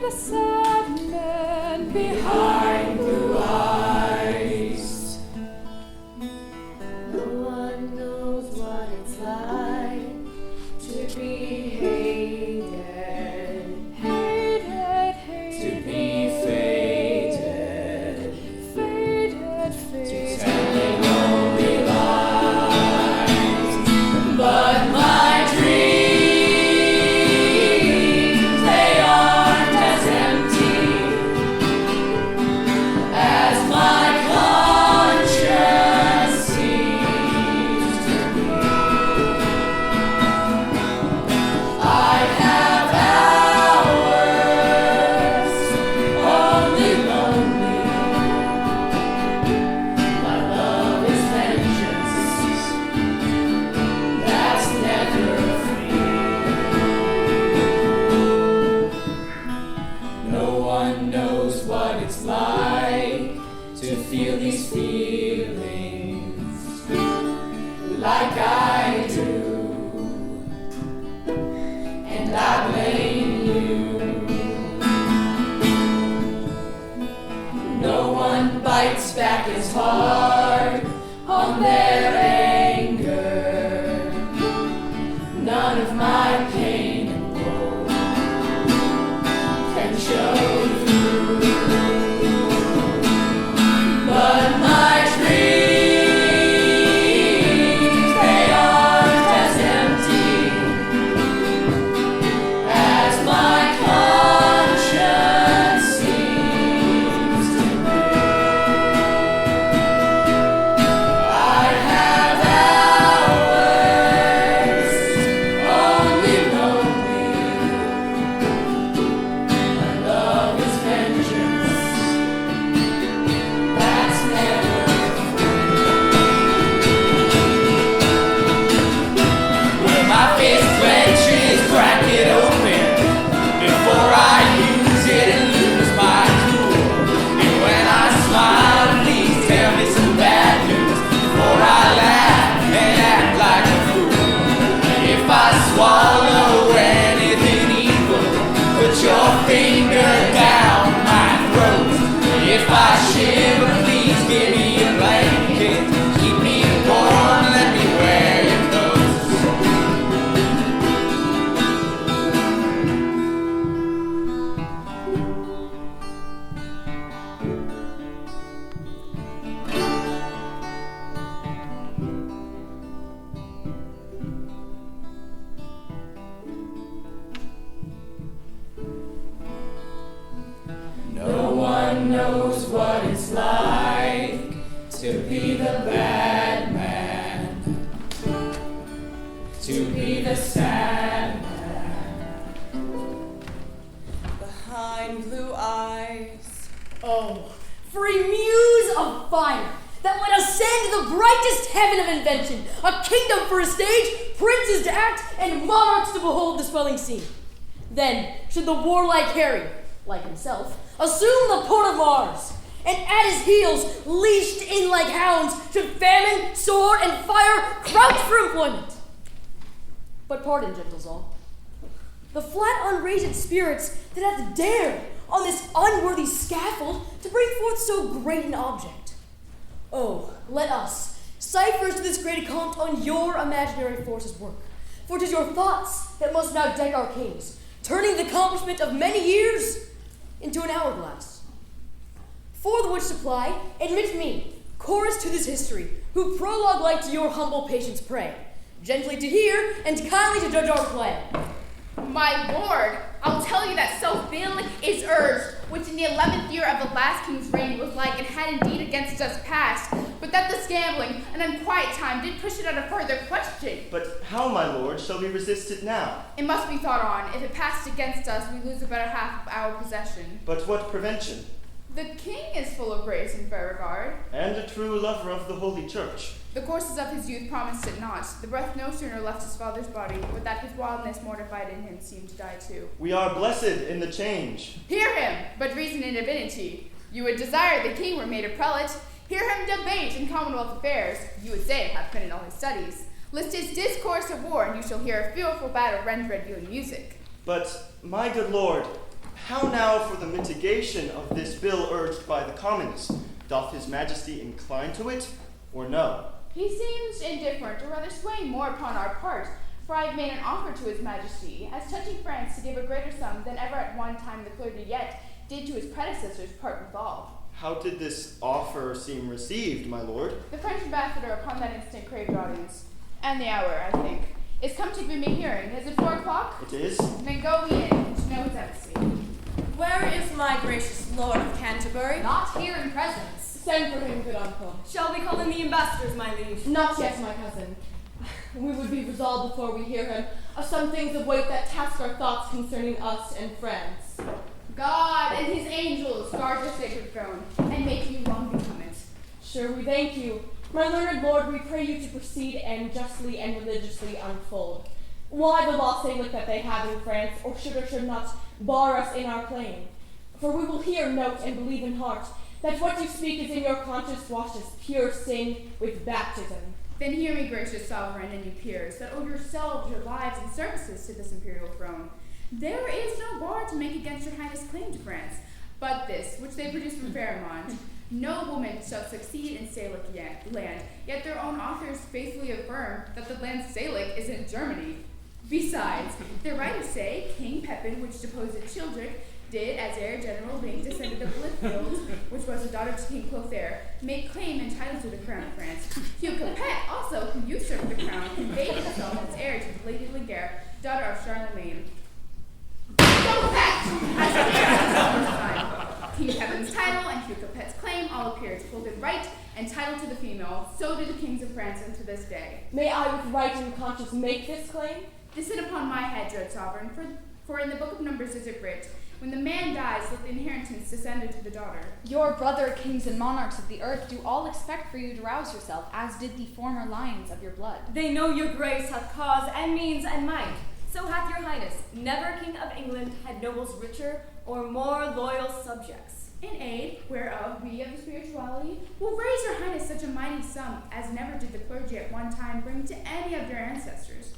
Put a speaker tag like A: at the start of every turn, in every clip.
A: the sad man behind blue eyes.
B: No one knows what it's like to be hated, to be fated, to telling only lies. But my dreams, they aren't as empty as my conscience seems to be. I have hours only lonely. My love is vengeance that's never free. No one knows what it's like to feel these feelings like I do, and I blame you. No one bites back as hard on their anger. None of my pain and woe can show through. But my dreams, they aren't as empty as my conscience seems to be. I have hours only lonely. My love is vengeance that's never free. When my fist clenches, crack it open before I use it and lose my cool. And when I smile, please tell me some bad news before I laugh and act like a fool. If I swallow anything evil, put your finger down my throat. If I shiver, please give me a blanket. Keep me warm, let me wear your clothes. No one knows what it's like to be the bad man, to be the sad man behind blue eyes.
C: Oh, free muse of fire that would ascend to the brightest heaven of invention, a kingdom for a stage, princes to act, and monarchs to behold the swelling scene. Then should the warlike Harry, like himself, assume the port of Mars, and at his heels, leashed in like hounds, should famine, sword, and fire crouch for employment. But pardon, gentles all, the flat unraised spirits that hath dared on this unworthy scaffold to bring forth so great an object. Oh, let us, ciphers to this great account on your imaginary forces work, for 'tis your thoughts that must now deck our kings, turning the accomplishment of many years into an hourglass. For the which supply, admit me, chorus to this history, who prologue like to your humble patience pray, gently to hear and kindly to judge our play.
D: My lord, I'll tell you that so bill is urged, which in the 11th year of the last king's reign was like and had indeed against us passed, but that the scambling and unquiet time did push it out of further question.
E: But how, my lord, shall we resist it now?
D: It must be thought on. If it passed against us, we lose about half of our possession.
E: But what prevention?
D: The king is full of grace and fair regard,
E: and a true lover of the Holy Church.
D: The courses of his youth promised it not. The breath no sooner left his father's body, but that his wildness mortified in him seemed to die too.
E: We are blessed in the change.
D: Hear him, but reason in divinity. You would desire the king were made a prelate. Hear him debate in commonwealth affairs. You would say, hath been in all his studies. List his discourse of war, and you shall hear a fearful battle rendered you in music.
E: But, my good lord, How now for the mitigation of this bill urged by the Commons? Doth his Majesty incline to it, or no?
D: He seems indifferent, or rather swaying more upon our part, for I have made an offer to his Majesty, as touching France to give a greater sum than ever at one time the clergy yet did to his predecessors part withal.
E: How did this offer seem received, my lord?
D: The French ambassador upon that instant craved audience, and the hour, I think, is come to be me hearing. Is it 4 o'clock?
E: It is.
D: Then go we in, to know his embassy.
F: Where is my gracious Lord of Canterbury?
C: Not here in presence.
G: Send for him, good uncle.
F: Shall we call in the ambassadors, my liege?
G: Not yet, my cousin. We would be resolved before we hear him of some things of weight that task our thoughts concerning us and France.
D: God and his angels guard your sacred throne, and make you long become it.
G: Sure, we thank you. My learned lord, we pray you to proceed and justly and religiously unfold. Why the law Salic that they have in France, or should not bar us in our claim? For we will hear, note, and believe in heart, that what you speak is in your conscience washed as pure sin with baptism.
D: Then hear me, gracious sovereign, and you peers, that owe yourselves your lives and services to this imperial throne. There is no bar to make against your highness' claim to France, but this, which they produce from Pharamond. No woman shall succeed in Salic land, yet their own authors faithfully affirm that the land Salic is in Germany. Besides, their writers say King Pepin, which deposed Childeric, did, as heir general being descended of Blithfield, which was the daughter to King Clothaire, make claim and title to the crown of France. Hugh Capet also, who usurped the crown, conveyed himself as heir to the Lady Werdegear, daughter of Charlemagne. As heir at the time. King Pepin's title and Hugh Capet's claim all appear to hold in right and title to the female. So do the kings of France unto this day.
G: May I with right and conscience make this claim?
D: Descend upon my head, dread sovereign, for in the book of Numbers is it writ, when the man dies, let the inheritance descend unto the daughter.
H: Your brother kings and monarchs of the earth do all expect for you to rouse yourself, as did the former lions of your blood.
F: They know your grace hath cause and means and might. So hath your highness. Never king of England had nobles richer or more loyal subjects.
D: In aid whereof we of the spirituality will raise your highness such a mighty sum as never did the clergy at one time bring to any of your ancestors.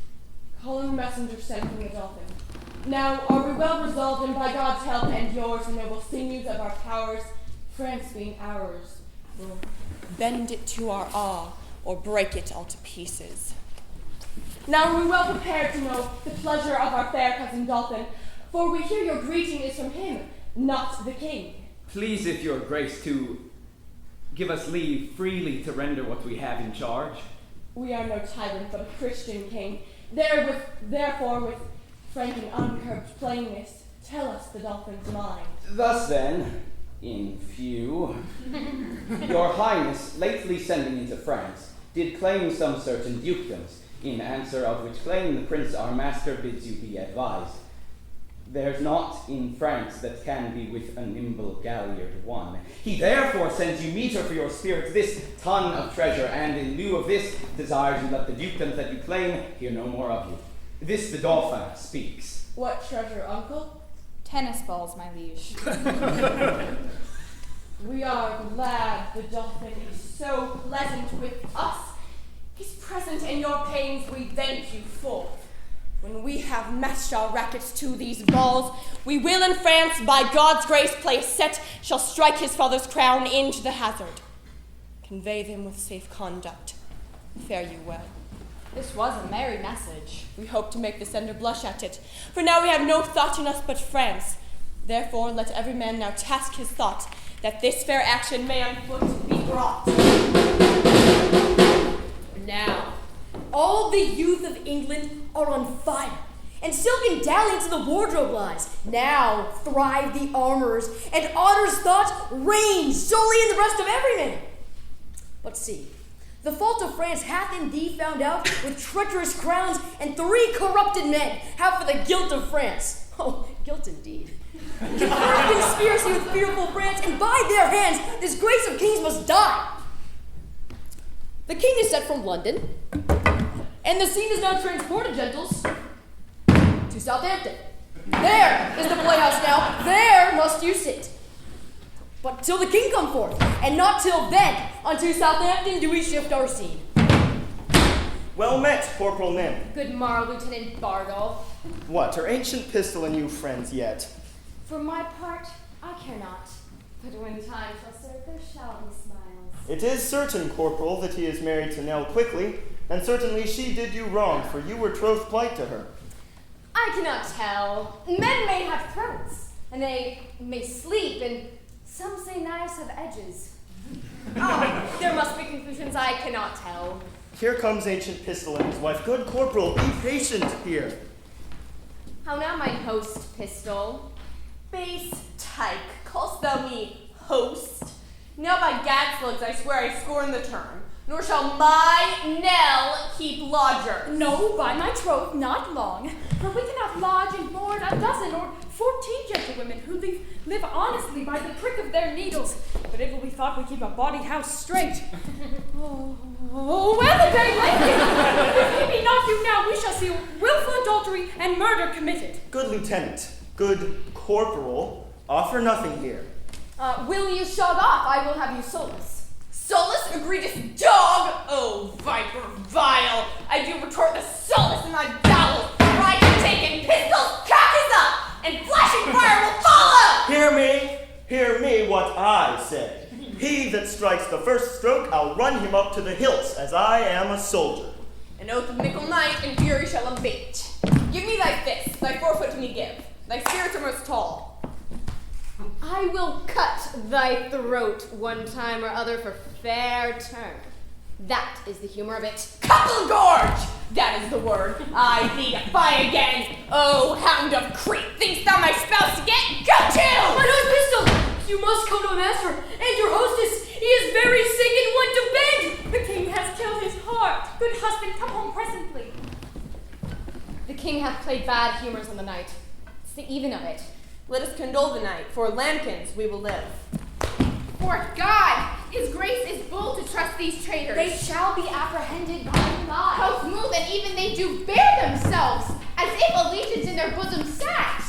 G: Calling the messenger sent from the dolphin. Now are we well resolved, and by God's help and yours, the noble sinews of our powers, France being ours, will bend it to our awe, or break it all to pieces. Now are we well prepared to know the pleasure of our fair cousin Dolphin, for we hear your greeting is from him, not the king.
I: Please, if your grace, to give us leave freely to render what we have in charge.
G: We are no tyrant, but a Christian king. Therefore, with frank and uncurbed plainness, tell us the dolphin's mind.
J: Thus then, in few, your highness, lately sending into France, did claim some certain dukedoms, in answer of which claim the prince our master bids you be advised. There's naught in France that can be with a nimble galliard won. He therefore sends you meter for your spirits, this ton of treasure, and in lieu of this, desires you let the dukedoms that you claim hear no more of you. This the Dauphin speaks.
G: What treasure, uncle?
H: Tennis balls, my liege.
G: We are glad the dolphin is so pleasant with us. His present and your pains we thank you for. When we have matched our rackets to these balls, we will in France, by God's grace, play a set, shall strike his father's crown into the hazard. Convey them with safe conduct. Fare you well.
H: This was a merry message.
G: We hope to make the sender blush at it, for now we have no thought in us but France. Therefore, let every man now task his thought, that this fair action may on foot be brought.
C: Now, all the youth of England are on fire, and silken dalliance the wardrobe lies. Now thrive the armorers, and honor's thought reigns solely in the breast of every man. But see, the fault of France hath indeed found out, with treacherous crowns and 3 corrupted men, how for the guilt of France. Oh, guilt indeed. Conferred conspiracy with fearful France, and by their hands this grace of kings must die. The king is sent from London, and the scene is now transported, gentles, to Southampton. There is the playhouse now. There must you sit. But till the king come forth, and not till then, unto Southampton do we shift our scene.
E: Well met, Corporal Nym.
C: Good morrow, Lieutenant Bardolph.
E: What, are ancient pistol and you friends yet?
F: For my part, I care not. But when time shall serve, there shall be smiles.
E: It is certain, Corporal, that he is married to Nell quickly, and certainly she did you wrong, for you were troth plight to her.
F: I cannot tell. Men may have throats, and they may sleep, and some say knives have edges. There must be conclusions I cannot tell.
E: Here comes ancient Pistol and his wife. Good Corporal, be patient here.
F: How now, mine host, Pistol?
G: Base tyke, call'st thou me host? Now by Gad's slugs I swear I scorn the term, nor shall my Nell keep lodger.
A: No, by my troth, not long. For we cannot lodge and board a dozen or 14 gentlewomen who live honestly by the prick of their needles. But it will be thought we keep a bawdy house straight. Oh, well the day lengthens. If he be not you now, we shall see willful adultery and murder committed.
E: Good Lieutenant, good Corporal, offer nothing here.
F: Will you shog off? I will have you solace.
G: Solace, egregious dog! Oh, viper vile! I do retort the solace in thy bowels, for I can take in pistols, cock is up, and flashing fire will follow!
E: Hear me what I say. He that strikes the first stroke, I'll run him up to the hilts, as I am a soldier.
G: An oath of mickle night and fury shall abate. Give me thy fist, thy forefoot to me give. Thy spirits are most tall.
F: I will cut thy throat one time or other for fair turn. That is the humor of it.
G: Couple gorge! That is the word. I thee defy again. Oh, hound of Crete, thinkst thou my spouse to get? Go to!
C: My Lord Pistol! You must come to a master, and your hostess, he is very sick and want to bed!
A: The king has killed his heart. Good husband, come home presently.
F: The king hath played bad humors on the night. It's the even of it.
G: Let us condole the night, for lambkins we will live.
D: For God, his grace is bold to trust these traitors.
F: They shall be apprehended by and by.
D: How smooth and even they do bear themselves, as if allegiance in their bosom sat.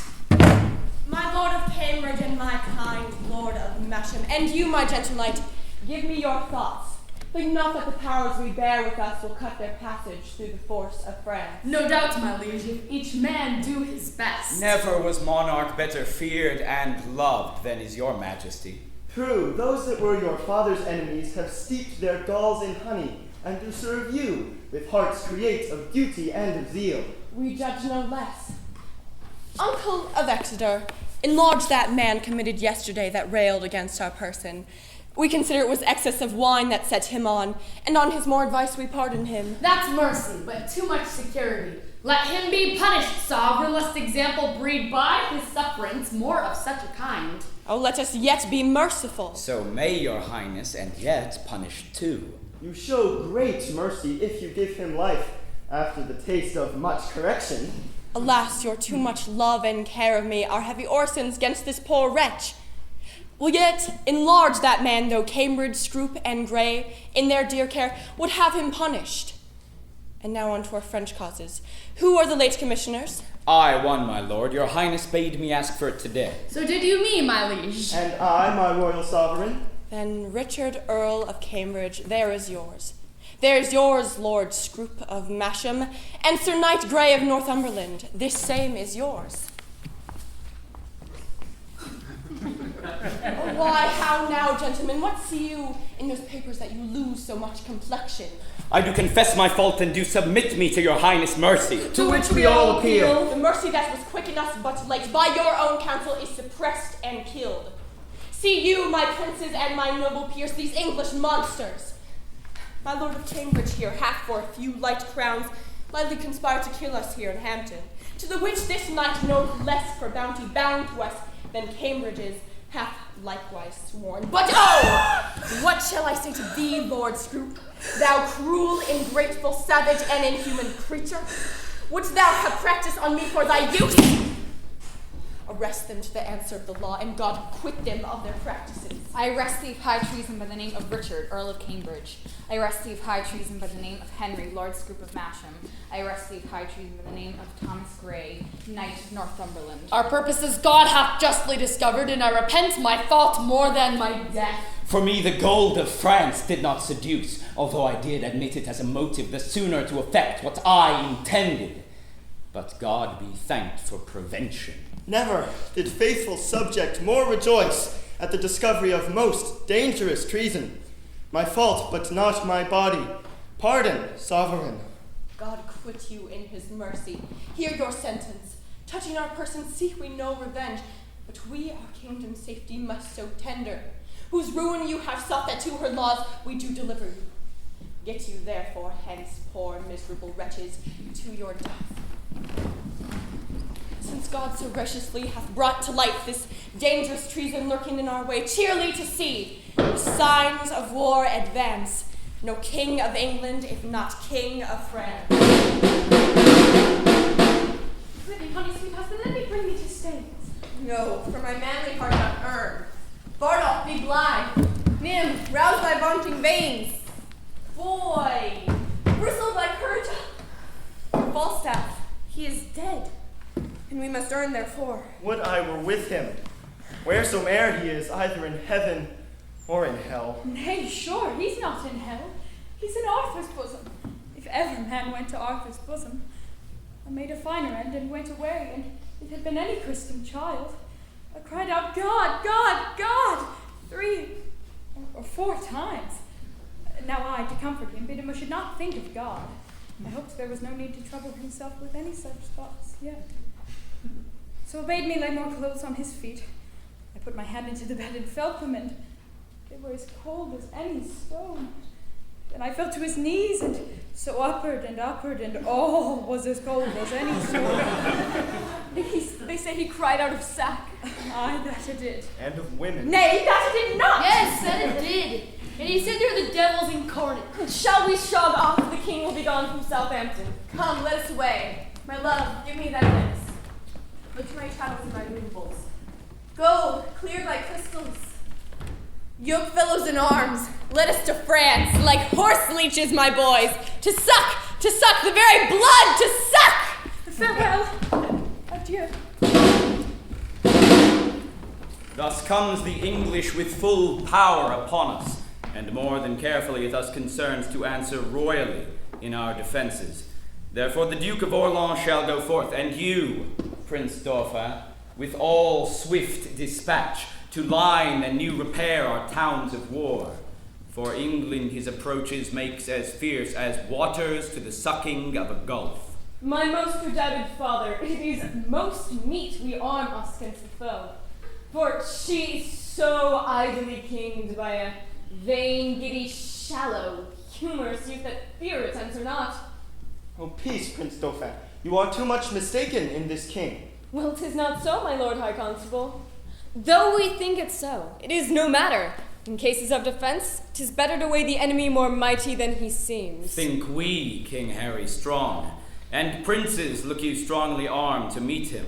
G: My lord of Cambridge and my kind lord of Mesham, and you, my gentle knight, give me your thoughts. Think not that the powers we bear with us will cut their passage through the force of France.
K: No doubt, my liege, if each man do his best.
I: Never was monarch better feared and loved than is your majesty.
E: True, those that were your father's enemies have steeped their galls in honey, and do serve you, with hearts create of duty and of zeal.
G: We judge no less. Uncle of Exeter, enlarge that man committed yesterday that railed against our person. We consider it was excess of wine that set him on, and on his more advice we pardon him.
K: That's mercy, but too much security. Let him be punished, sovereign, lest example breed by his sufferance more of such a kind.
G: Oh, let us yet be merciful.
I: So may your highness, and yet punished too.
E: You show great mercy if you give him life, after the taste of much correction.
G: Alas, your too much love and care of me are heavy orisons against this poor wretch. Will yet enlarge that man, though Cambridge, Scroop, and Grey, in their dear care, would have him punished. And now on to our French causes. Who are the late commissioners?
I: I won, my lord. Your highness bade me ask for it today.
K: So did you me, my liege.
E: And I, my royal sovereign.
G: Then Richard, Earl of Cambridge, there is yours. There's yours, Lord Scroop of Masham, and Sir Knight Grey of Northumberland. This same is yours. Why, how now, gentlemen? What see you in those papers that you lose so much complexion?
I: I do confess my fault and do submit me to your highness' mercy.
K: To which we all appeal.
G: The mercy that was quick in us but late, by your own counsel, is suppressed and killed. See you, my princes and my noble peers, these English monsters. My lord of Cambridge here hath for a few light crowns lightly conspired to kill us here in Hampton, to the which this knight knows less for bounty bound to us than Cambridge's hath likewise sworn. But oh! What shall I say to thee, Lord Scroop, thou cruel, ingrateful, savage, and inhuman creature? Wouldst thou have practiced on me for thy youth? Arrest them to the answer of the law, and God quit them of their practices.
H: I arrest thee of high treason by the name of Richard, Earl of Cambridge. I arrest thee of high treason by the name of Henry, Lord Scroop of Masham. I arrest thee of high treason by the name of Thomas Grey, Knight of Northumberland.
K: Our purposes God hath justly discovered, and I repent my fault more than my death.
I: For me the gold of France did not seduce, although I did admit it as a motive the sooner to effect what I intended. But God be thanked for prevention.
E: Never did faithful subject more rejoice at the discovery of most dangerous treason. My fault, but not my body. Pardon, sovereign.
G: God quit you in his mercy. Hear your sentence. Touching our person seek we no revenge, but we our kingdom's safety must so tender, whose ruin you have sought, that to her laws we do deliver you. Get you therefore hence, poor miserable wretches, to your death. Since God so graciously hath brought to light this dangerous treason lurking in our way, cheerly to see the signs of war advance. No king of England, if not king of France.
A: Pretty honey, sweet husband, let me bring thee to stains.
G: No, for my manly heart doth earn. Bardolph, be blithe. Nym, rouse thy vaunting veins. Boy, bristle thy courage. Falstaff, he is dead, and we must earn therefore.
E: Would I were with him, wheresoe'er he is, either in heaven or in hell.
A: Nay, sure, he's not in hell. He's in Arthur's bosom. If ever man went to Arthur's bosom, I made a finer end and went away, and it had been any Christian child. I cried out, God, God, God, 3 or 4 times. Now I, to comfort him, bid him I should not think of God. I hoped there was no need to trouble himself with any such thoughts yet. So bade me lay more clothes on his feet. I put my hand into the bed and felt them, and they were as cold as any stone. Then I fell to his knees, and so upward, and all was as cold as any stone.
G: They say he cried out of sack.
A: Aye, that it did.
E: And of women.
A: Nay, that it did not!
C: Yes, that it did. And he said they're the devils incarnate.
G: Shall we shove off? The king will be gone from Southampton. Come, let us away. My love, give me thy lips. Look to my chattels and my movables. Go, clear thy crystals. Yoke fellows in arms, let us to France, like horse leeches, my boys, to suck the very blood, to suck!
A: Farewell. Adieu.
I: Thus comes the English with full power upon us, and more than carefully it us concerns to answer royally in our defences. Therefore the Duke of Orleans shall go forth, and you, Prince Dauphin, with all swift dispatch, to line and new repair our towns of war. For England his approaches makes as fierce as waters to the sucking of a gulf.
G: My most redoubted father, it is most meet we arm us against the foe. For she is so idly kinged by a vain, giddy, shallow, humorous youth that fear attempts her not.
E: Oh, peace, Prince Dauphin. You are too much mistaken in this king.
G: Well, 'tis not so, my lord high constable. Though we think it so, it is no matter. In cases of defense, 'tis better to weigh the enemy more mighty than he seems.
I: Think we, King Harry, strong, and princes look you strongly armed to meet him.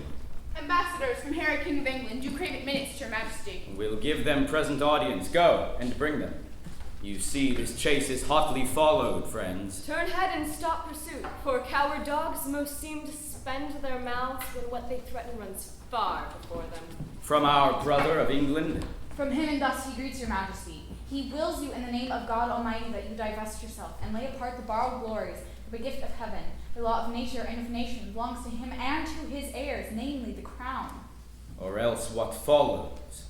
D: Ambassadors from Harry, King of England, do crave admittance to your majesty.
I: We'll give them present audience. Go, and bring them. You see, this chase is hotly followed, friends.
C: Turn head and stop pursuit, for coward dogs most seem to spend their mouths when what they threaten runs far before them.
I: From our brother of England.
H: From him and thus he greets your majesty. He wills you in the name of God Almighty that you divest yourself and lay apart the borrowed glories of a gift of heaven. The law of nature and of nation belongs to him and to his heirs, namely the crown.
I: Or else what follows?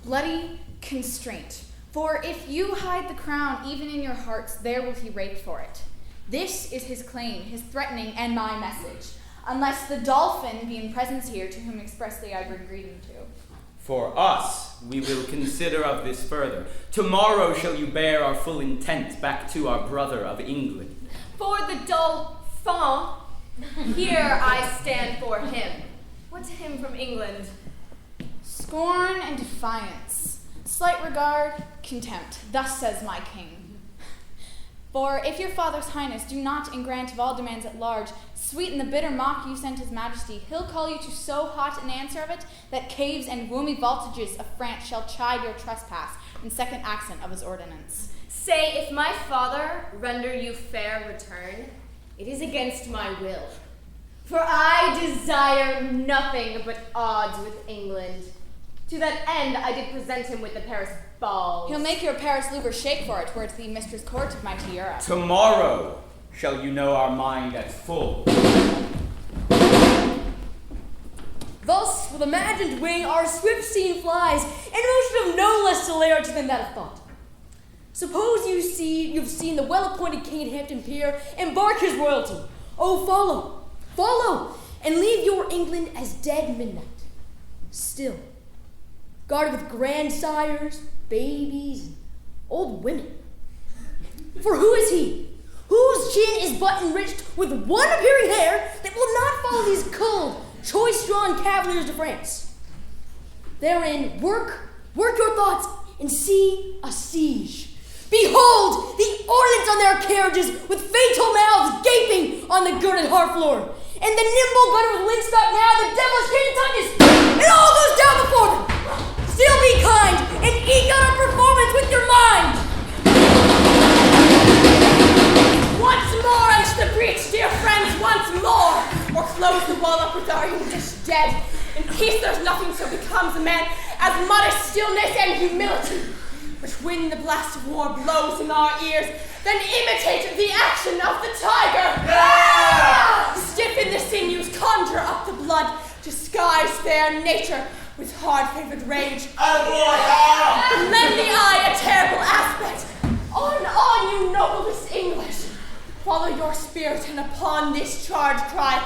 H: Bloody constraint. For if you hide the crown even in your hearts, there will he rape for it. This is his claim, his threatening, and my message. Unless the dolphin be in presence here, to whom expressly I bring greeting to.
I: For us, we will consider of this further. Tomorrow shall you bear our full intent back to our brother of England.
C: For the Dauphin, here I stand for him. What's him from England?
H: Scorn and defiance, slight regard, contempt. Thus says my king. For if your father's highness do not, in grant of all demands at large, sweeten the bitter mock you sent his majesty, he'll call you to so hot an answer of it, that caves and gloomy vaultages of France shall chide your trespass in second accent of his ordinance.
C: Say, if my father render you fair return, it is against my will. For I desire nothing but odds with England. To that end, I did present him with the Paris balls.
H: He'll make your Paris Louvre shake for it, were it the mistress court of mighty Europe.
I: Tomorrow shall you know our mind at full.
C: Thus, with imagined wing, our swift scene flies, in motion of no less celerity than that of thought. Suppose you've seen the well-appointed king at Hampton Pier embark his royalty. Oh, follow, and leave your England as dead midnight. Still, guarded with grandsires, babies, and old women. For who is he, whose chin is but enriched with one appearing hair that will not follow these cold, choice-drawn cavaliers to France? Therein, work your thoughts and see a siege. Behold, the ordnance on their carriages with fatal mouths gaping on the girded hearth floor. And the nimble gunner with linstock now, the devil's hidden tongue is, it all goes down before them. Still be kind and eke out a performance with your mind.
G: Once more into the breach, dear friends, once more. Or close the wall up with our English dead. In peace there's nothing so becomes a man as modest stillness and humility. But when the blast of war blows in our ears, then imitate the action of the tiger. Yeah! Stiffen the sinews, conjure up the blood, disguise fair nature with hard-favored rage. And lend the eye a terrible aspect. On, you noblest English. Follow your spirit, and upon this charge cry,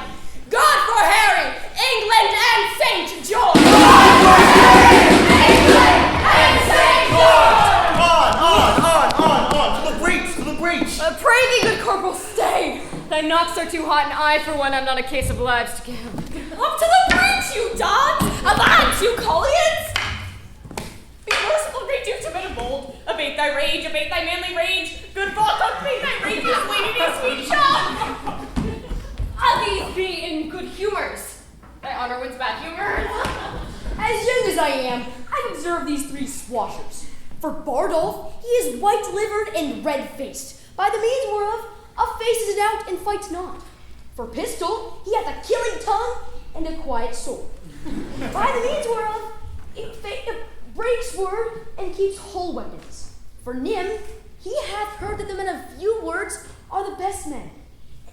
G: God for Harry, England and St. George! God for Harry, England and St. George!
E: On, to the breach!
F: Pray thee, good corporal, stay! Thy knocks are too hot, and I, for one, am not a case of lives to give.
G: Up to the breach, you dogs! Avaunt, you collions! Be merciful, great Duke, to men of bold. Abate thy rage, abate thy manly rage. Good Volk, abate thy rage, lady, sweet child!
F: These be in good humors. Thy honor wins bad humors.
C: As young as I am, I've observed these three swashers. For BARDOLPH, he is white-livered and red-faced, by the means whereof a face is out and fights not. For Pistol, he hath a killing tongue and a quiet sword. By the means whereof it breaks word and keeps whole weapons. For Nym, he hath heard that the men of few words are the best men,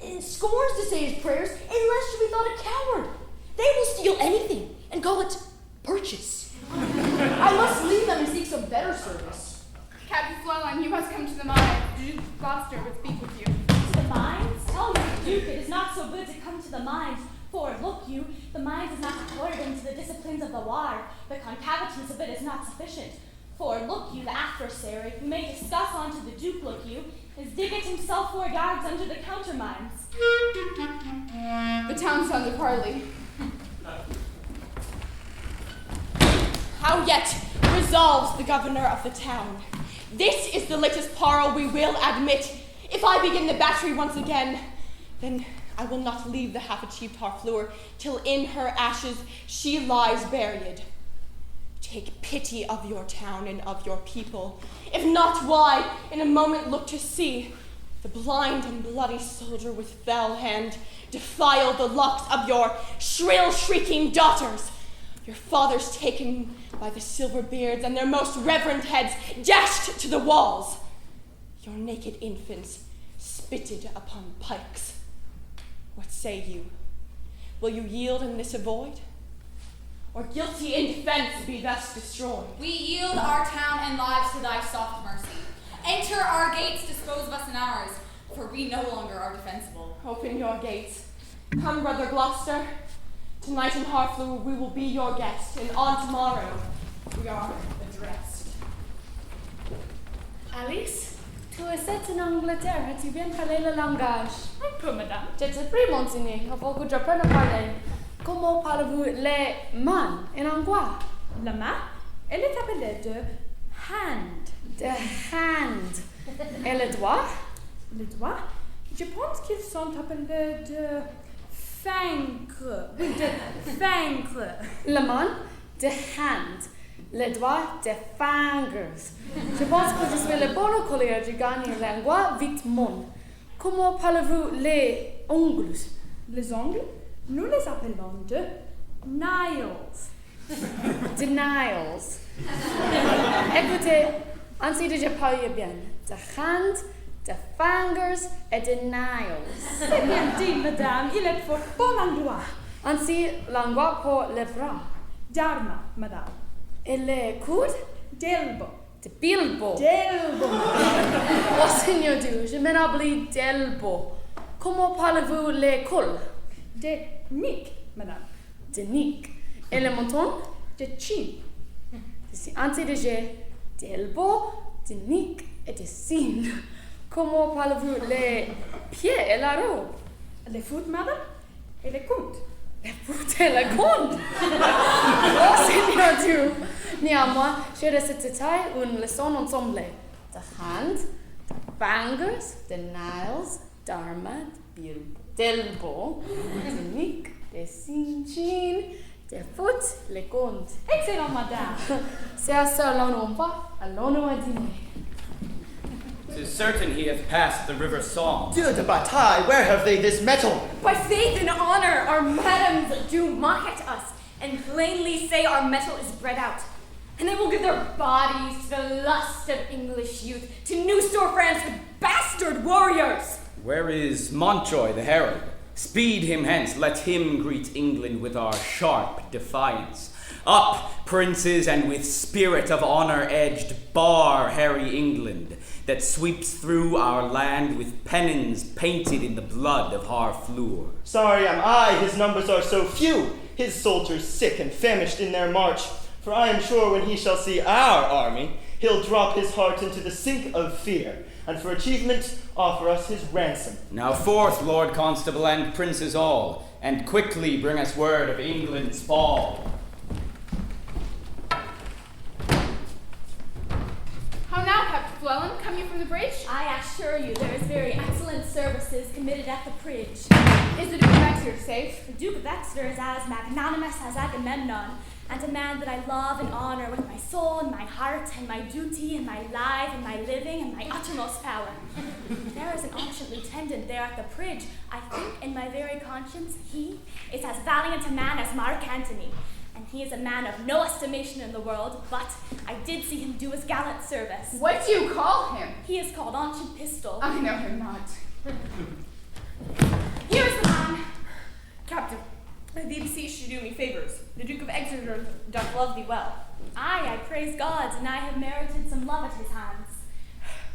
C: and scorns to say his prayers unless should be thought a coward. They will steal anything and call it purchase. I must leave them and seek some better service.
D: Captain FLUELLEN, you must come to the mine. Duke Gloucester would speak with you.
L: To the mines? Tell me, Duke, it is not so good to come to the mines. For, look you, the mines is not according to the disciplines of the war. The concavities of it is not sufficient. For, look you, the adversary, who may discuss unto the Duke, look you, is digging himself 4 yards under the countermines.
D: The town sounds of parley.
G: How yet resolves the governor of the town. This is the latest parle we will admit. If I begin the battery once again, then I will not leave the half-achieved Harfleur till in her ashes she lies buried. Take pity of your town and of your people. If not, why, in a moment look to see the blind and bloody soldier with fell hand defile the locks of your shrill shrieking daughters, your fathers taken by the silver beards and their most reverend heads dashed to the walls, your naked infants spitted upon pikes. What say you? Will you yield in this avoid? Or guilty in defense be thus destroyed?
H: We yield our town and lives to thy soft mercy. Enter our gates, dispose of us in ours, for we no longer are defensible.
G: Open your gates. Come, brother Gloucester. Tonight in Harfleur we will be your guest, and on tomorrow we are addressed.
A: Alice, tu es en Angleterre, tu viens parler le langage. Un peu, madame.
F: Je te prie, monseigneur, il faut que j'apprenne à parler.
A: Comment parlez-vous les mains en anglais? La main, elle est appelée de hand. De hand. Et les doigts? Les doigts? Je pense qu'ils sont appelés de fingre. Oui, de fingre. La main, de hand. Les doigts, de fingers. Je pense que je suis le bon collier de gagner langue vite mon. Comment parlez-vous les ongles? Les ongles? Nous les appelons de nails. De nails. Écoutez, ainsi que je parle bien. De hand, de fingers et de nails. C'est bien dit, madame. Il est fort bon endroit.
C: Ainsi, l'angua pour le bras.
A: Dharma, madame.
C: Et le coude?
A: Delbo.
C: De bilbo.
A: Delbo.
C: Oh, Seigneur Dieu, je m'établis delbo. Comment parlez-vous les cols?
A: De nick, madame.
C: De nick. Et le menton?
A: De chin.
C: Ainsi de j'ai delbo, de nick et de sin. Comment parlez-vous les pieds et la robe?
A: Les foot, madame. Et les comptes.
C: Les foot et la compte. Oh, Seigneur Dieu. Néanmoins, j'ai de cet détail une leçon ensemble. De hand, de bangers, de nails, d'armes, d'elbow, de nick, de cinchin, de foot, les comptes.
A: Excellent, madame.
C: C'est à ça l'on va, allons-nous à dîner.
I: 'Tis certain he hath passed the river Somme.
E: Dieu de bataille, where have they this metal?
F: By faith and honor, our madams do mock at us, and plainly say our metal is bred out. And they will give their bodies to the lust of English youth, to new store France with bastard warriors.
I: Where is Montjoy the herald? Speed him hence, let him greet England with our sharp defiance. Up, princes, and with spirit of honor edged, bar harry England, that sweeps through our land with pennons painted in the blood of Harfleur.
E: Sorry am I, his numbers are so few, his soldiers sick and famished in their march. For I am sure when he shall see our army, he'll drop his heart into the sink of fear, and for achievement offer us his ransom.
I: Now forth, Lord Constable and princes all, and quickly bring us word of England's fall.
D: How now, Captain Fluen? Come you from the bridge?
L: I assure you there is very excellent services committed at the bridge.
D: Is the Duke of Exeter safe?
L: The Duke of Exeter is as magnanimous as Agamemnon, and a man that I love and honor with my soul and my heart and my duty and my life and my living and my uttermost power. There is an ancient lieutenant there at the bridge. I think in my very conscience he is as valiant a man as Mark Antony. And he is a man of no estimation in the world, but I did see him do his gallant service.
D: What do you call him?
L: He is called Ancient Pistol.
D: I know him not.
L: Here is the man.
M: Captain, I thee beseech to do me favors. The Duke of Exeter doth love thee well.
L: Aye, I praise God, and I have merited some love at his hands.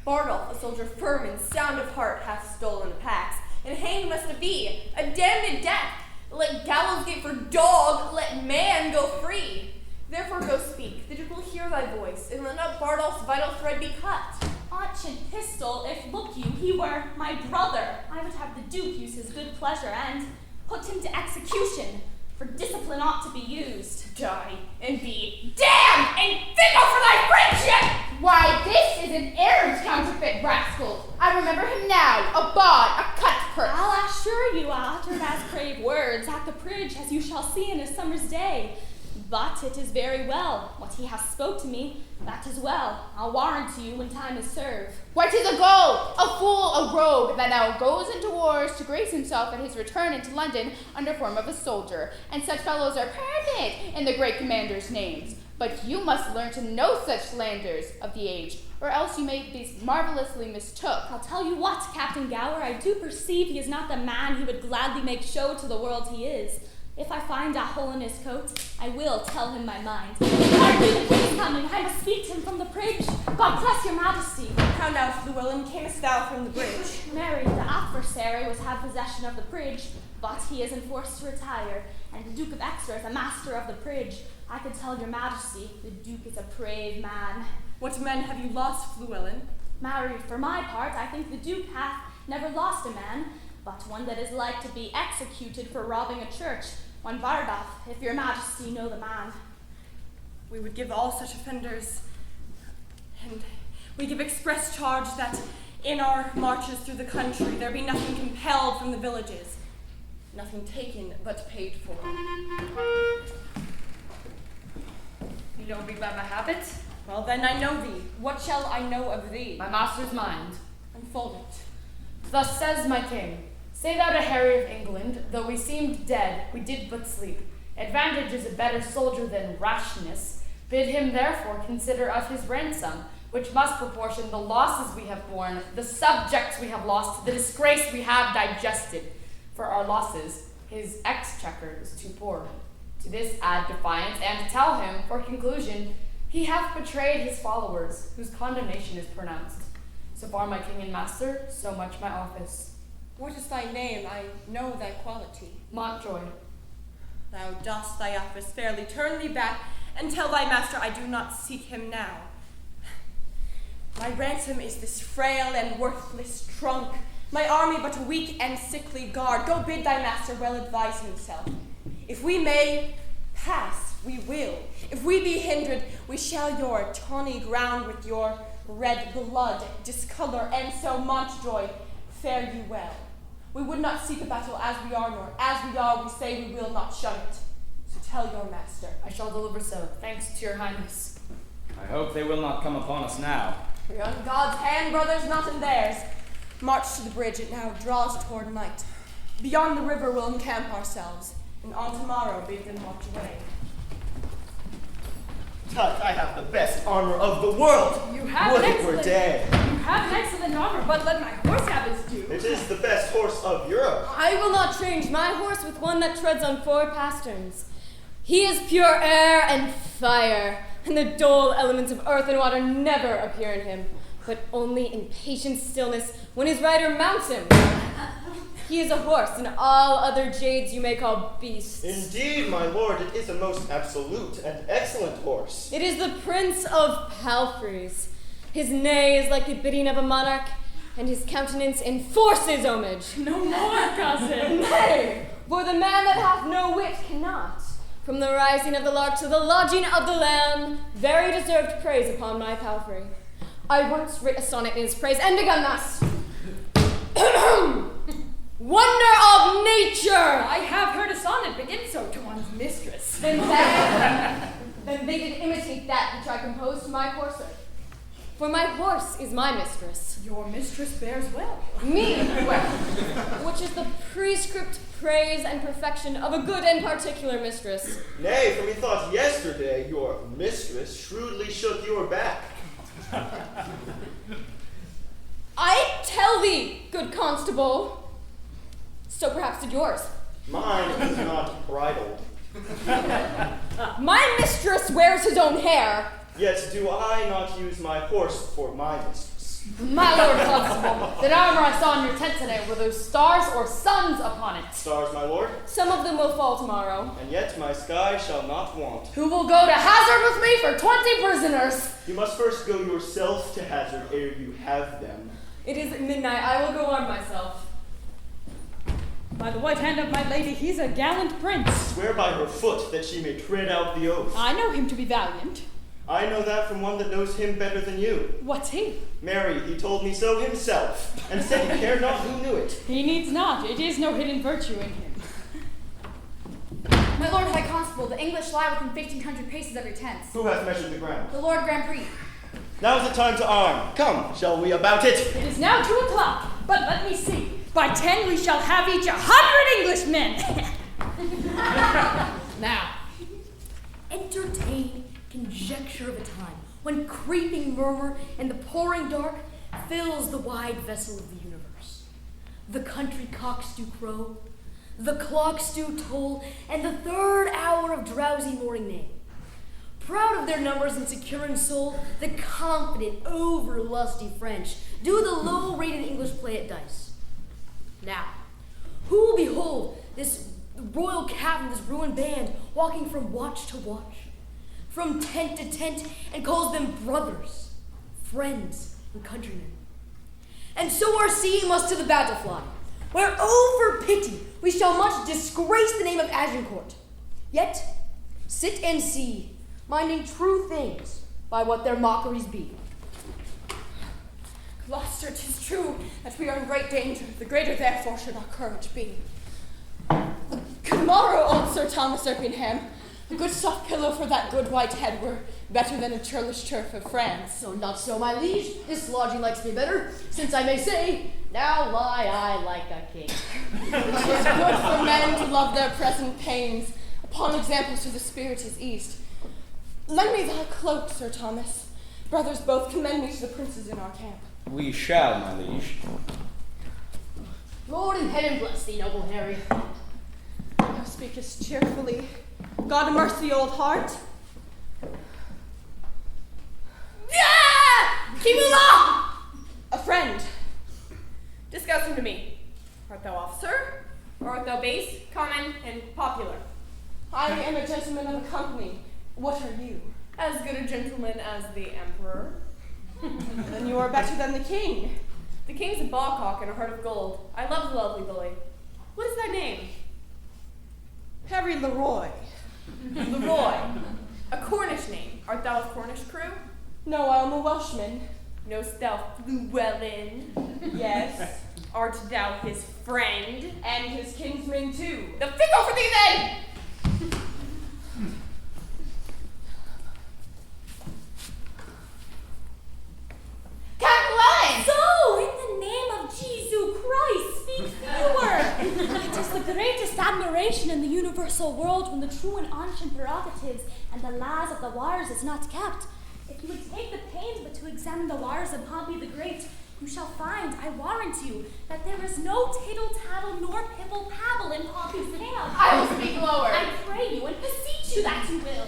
M: Bardolph, a soldier firm and sound of heart, hath stolen the packs, and hanged must be, a damned death. Let gallows gate for dog, let man go free. Therefore go speak, the Duke will hear thy voice, and let not Bardolph's vital thread be cut.
L: Ancient Pistol, if look you, he were my brother, I would have the Duke use his good pleasure and put him to execution, for discipline ought to be used.
M: Die and be damned and fickle for thy friendship!
D: Why, this is an errant counterfeit rascal. I remember him now, a bawd, a cut-purse.
L: I'll assure you I uttered as brave words at the bridge as you shall see in a summer's day. But it is very well. What he has spoke to me, that is well. I'll warrant you when time is served.
D: Why, 'tis a gull, a fool, a rogue, that now goes into wars to grace himself at his return into London under form of a soldier. And such fellows are permitted in the great commander's names. But you must learn to know such slanders of the age, or else you may be marvelously mistook.
L: I'll tell you what, Captain Gower, I do perceive he is not the man who would gladly make show to the world he is. If I find a hole in his coat, I will tell him my mind. Pardon me, the king is coming. I must speak to him from the bridge. God bless your majesty.
M: How now, Flewellen, camest thou from the bridge?
L: Mary, the adversary, was had possession of the bridge, but he is enforced to retire, and the Duke of Exeter is a master of the bridge. I could tell your majesty, the Duke is a brave man.
M: What men have you lost, Flewellen?
L: Mary, for my part, I think the Duke hath never lost a man, but one that is like to be executed for robbing a church, one Bardolph, if your majesty know the man.
M: We would give all such offenders, and we give express charge that in our marches through the country there be nothing compelled from the villages, nothing taken but paid for.
K: You know me by my habit?
M: Well, then I know thee. What shall I know of thee?
K: My master's mind.
M: Unfold it.
K: Thus says my king, say thou to Harry of England, though we seemed dead, we did but sleep. Advantage is a better soldier than rashness. Bid him therefore consider of his ransom, which must proportion the losses we have borne, the subjects we have lost, the disgrace we have digested. For our losses, his exchequer is too poor. To this add defiance, and to tell him, for conclusion, he hath betrayed his followers, whose condemnation is pronounced. So far my king and master, so much my office.
G: What is thy name? I know thy quality.
K: Montjoy.
G: Thou dost thy office fairly. Turn thee back, and tell thy master I do not seek him now. My ransom is this frail and worthless trunk, my army but a weak and sickly guard. Go bid thy master well advise himself. If we may pass, we will. If we be hindered, we shall your tawny ground with your red blood discolor, and so Montjoy, fare you well. We would not seek a battle as we are, nor as we are, we say we will not shun it. So tell your master.
K: I shall deliver so, thanks to your highness.
I: I hope they will not come upon us now.
G: We are in God's hand, brothers, not in theirs. March to the bridge, it now draws toward night. Beyond the river we'll encamp ourselves, and on tomorrow bid them march away.
E: Tut, I have the best armor of the world.
A: You have
E: Would
A: an
E: it were
A: excellent,
E: day.
A: You have an excellent armor, but let my horse have its due.
E: It is the best horse of Europe.
C: I will not change my horse with one that treads on 4 pasterns. He is pure air and fire, and the dull elements of earth and water never appear in him, but only in patient stillness when his rider mounts him. He is a horse, and all other jades you may call beasts.
E: Indeed, my lord, it is a most absolute and excellent horse.
C: It is the prince of palfreys. His neigh is like the bidding of a monarch, and his countenance enforces homage.
A: No more, cousin.
C: Nay, for the man that hath no wit cannot. From the rising of the lark to the lodging of the lamb, very deserved praise upon my palfrey. I once writ a sonnet in his praise, and begun thus. Wonder of nature!
A: I have heard a sonnet begin so to one's mistress.
C: Then they did imitate that which I composed to my courser. For my horse is my mistress.
A: Your mistress bears well.
C: Me well, which is the prescript praise and perfection of a good and particular mistress.
E: Nay, for methought yesterday your mistress shrewdly shook your back.
C: I tell thee, good constable, so perhaps did yours.
E: Mine is not bridled.
C: My mistress wears his own hair.
E: Yet do I not use my horse for my mistress.
K: My lord constable, that armor I saw in your tent today, were those stars or suns upon it?
E: Stars, my lord.
C: Some of them will fall tomorrow.
E: And yet my sky shall not want.
K: Who will go to hazard with me for 20 prisoners?
E: You must first go yourself to hazard ere you have them.
C: It is midnight. I will go arm myself.
A: By the white hand of my lady, he's a gallant prince.
E: Swear by her foot that she may tread out the oath.
A: I know him to be valiant.
E: I know that from one that knows him better than you.
A: What's he?
E: Marry, he told me so himself, and said he cared not who knew it.
A: He needs not. It is no hidden virtue in him.
D: My lord high constable, the English lie within 1,500 paces of your tents.
E: Who hath measured the ground?
D: The Lord Grand Prix.
E: Now's the time to arm. Come, shall we about it?
A: It is now 2 o'clock, but let me see. By 10 we shall have each 100 Englishmen.
C: Now, entertain conjecture of a time when creeping murmur and the pouring dark fills the wide vessel of the universe. The country cocks do crow, the clocks do toll, and the 3rd hour of drowsy morning name. Proud of their numbers and secure in soul, the confident, over-lusty French do the low-rated English play at dice. Now, who will behold this royal captain, this ruined band, walking from watch to watch, from tent to tent, and calls them brothers, friends, and countrymen? And so our seeing must to the battle fly, where over pity we shall much disgrace the name of Agincourt. Yet sit and see, minding true things by what their mockeries be.
G: Gloucester, 'tis true that we are in great danger. The greater therefore should our courage be. Good morrow, old Sir Thomas Erpingham. A good soft pillow for that good white head were better than a churlish turf of France.
C: So not so, my liege. This lodging likes me better, since I may say, now lie I like a king.
G: It is good for men to love their present pains, upon examples to the spirit is east. Lend me thy cloak, Sir Thomas. Brothers both, commend me to the princes in our camp.
J: We shall, my liege.
C: Lord in heaven bless thee, noble Harry.
G: thou speakest cheerfully. God mercy, old heart.
M: Kimula!
G: A friend.
M: Discuss him to me. Art thou officer, or art thou base, common, and popular?
G: I am a gentleman of a company. What are you?
M: As good a gentleman as the emperor.
G: Then you are better than the king.
M: The king's a bawcock and a heart of gold. I love the lovely Billy. What is thy name?
G: Harry Leroy.
M: Leroy. A Cornish name. Art thou of Cornish crew?
G: No, I am a Welshman.
M: Knowst thou Flewellen?
G: Yes.
M: Art thou his friend?
G: And his kinsman too.
M: The fickle for thee then!
D: FLUELLEN!
L: So, in the name of Jesus Christ, speak fewer! It is the greatest admiration in the universal world when the true and ancient prerogatives and the laws of the wars is not kept. If you would take the pains but to examine the wars of Pompey the Great, you shall find, I warrant you, that there is no tittle-tattle nor pibble-pabble in Pompey's camp.
D: I will speak lower.
L: I pray you and beseech you that you will.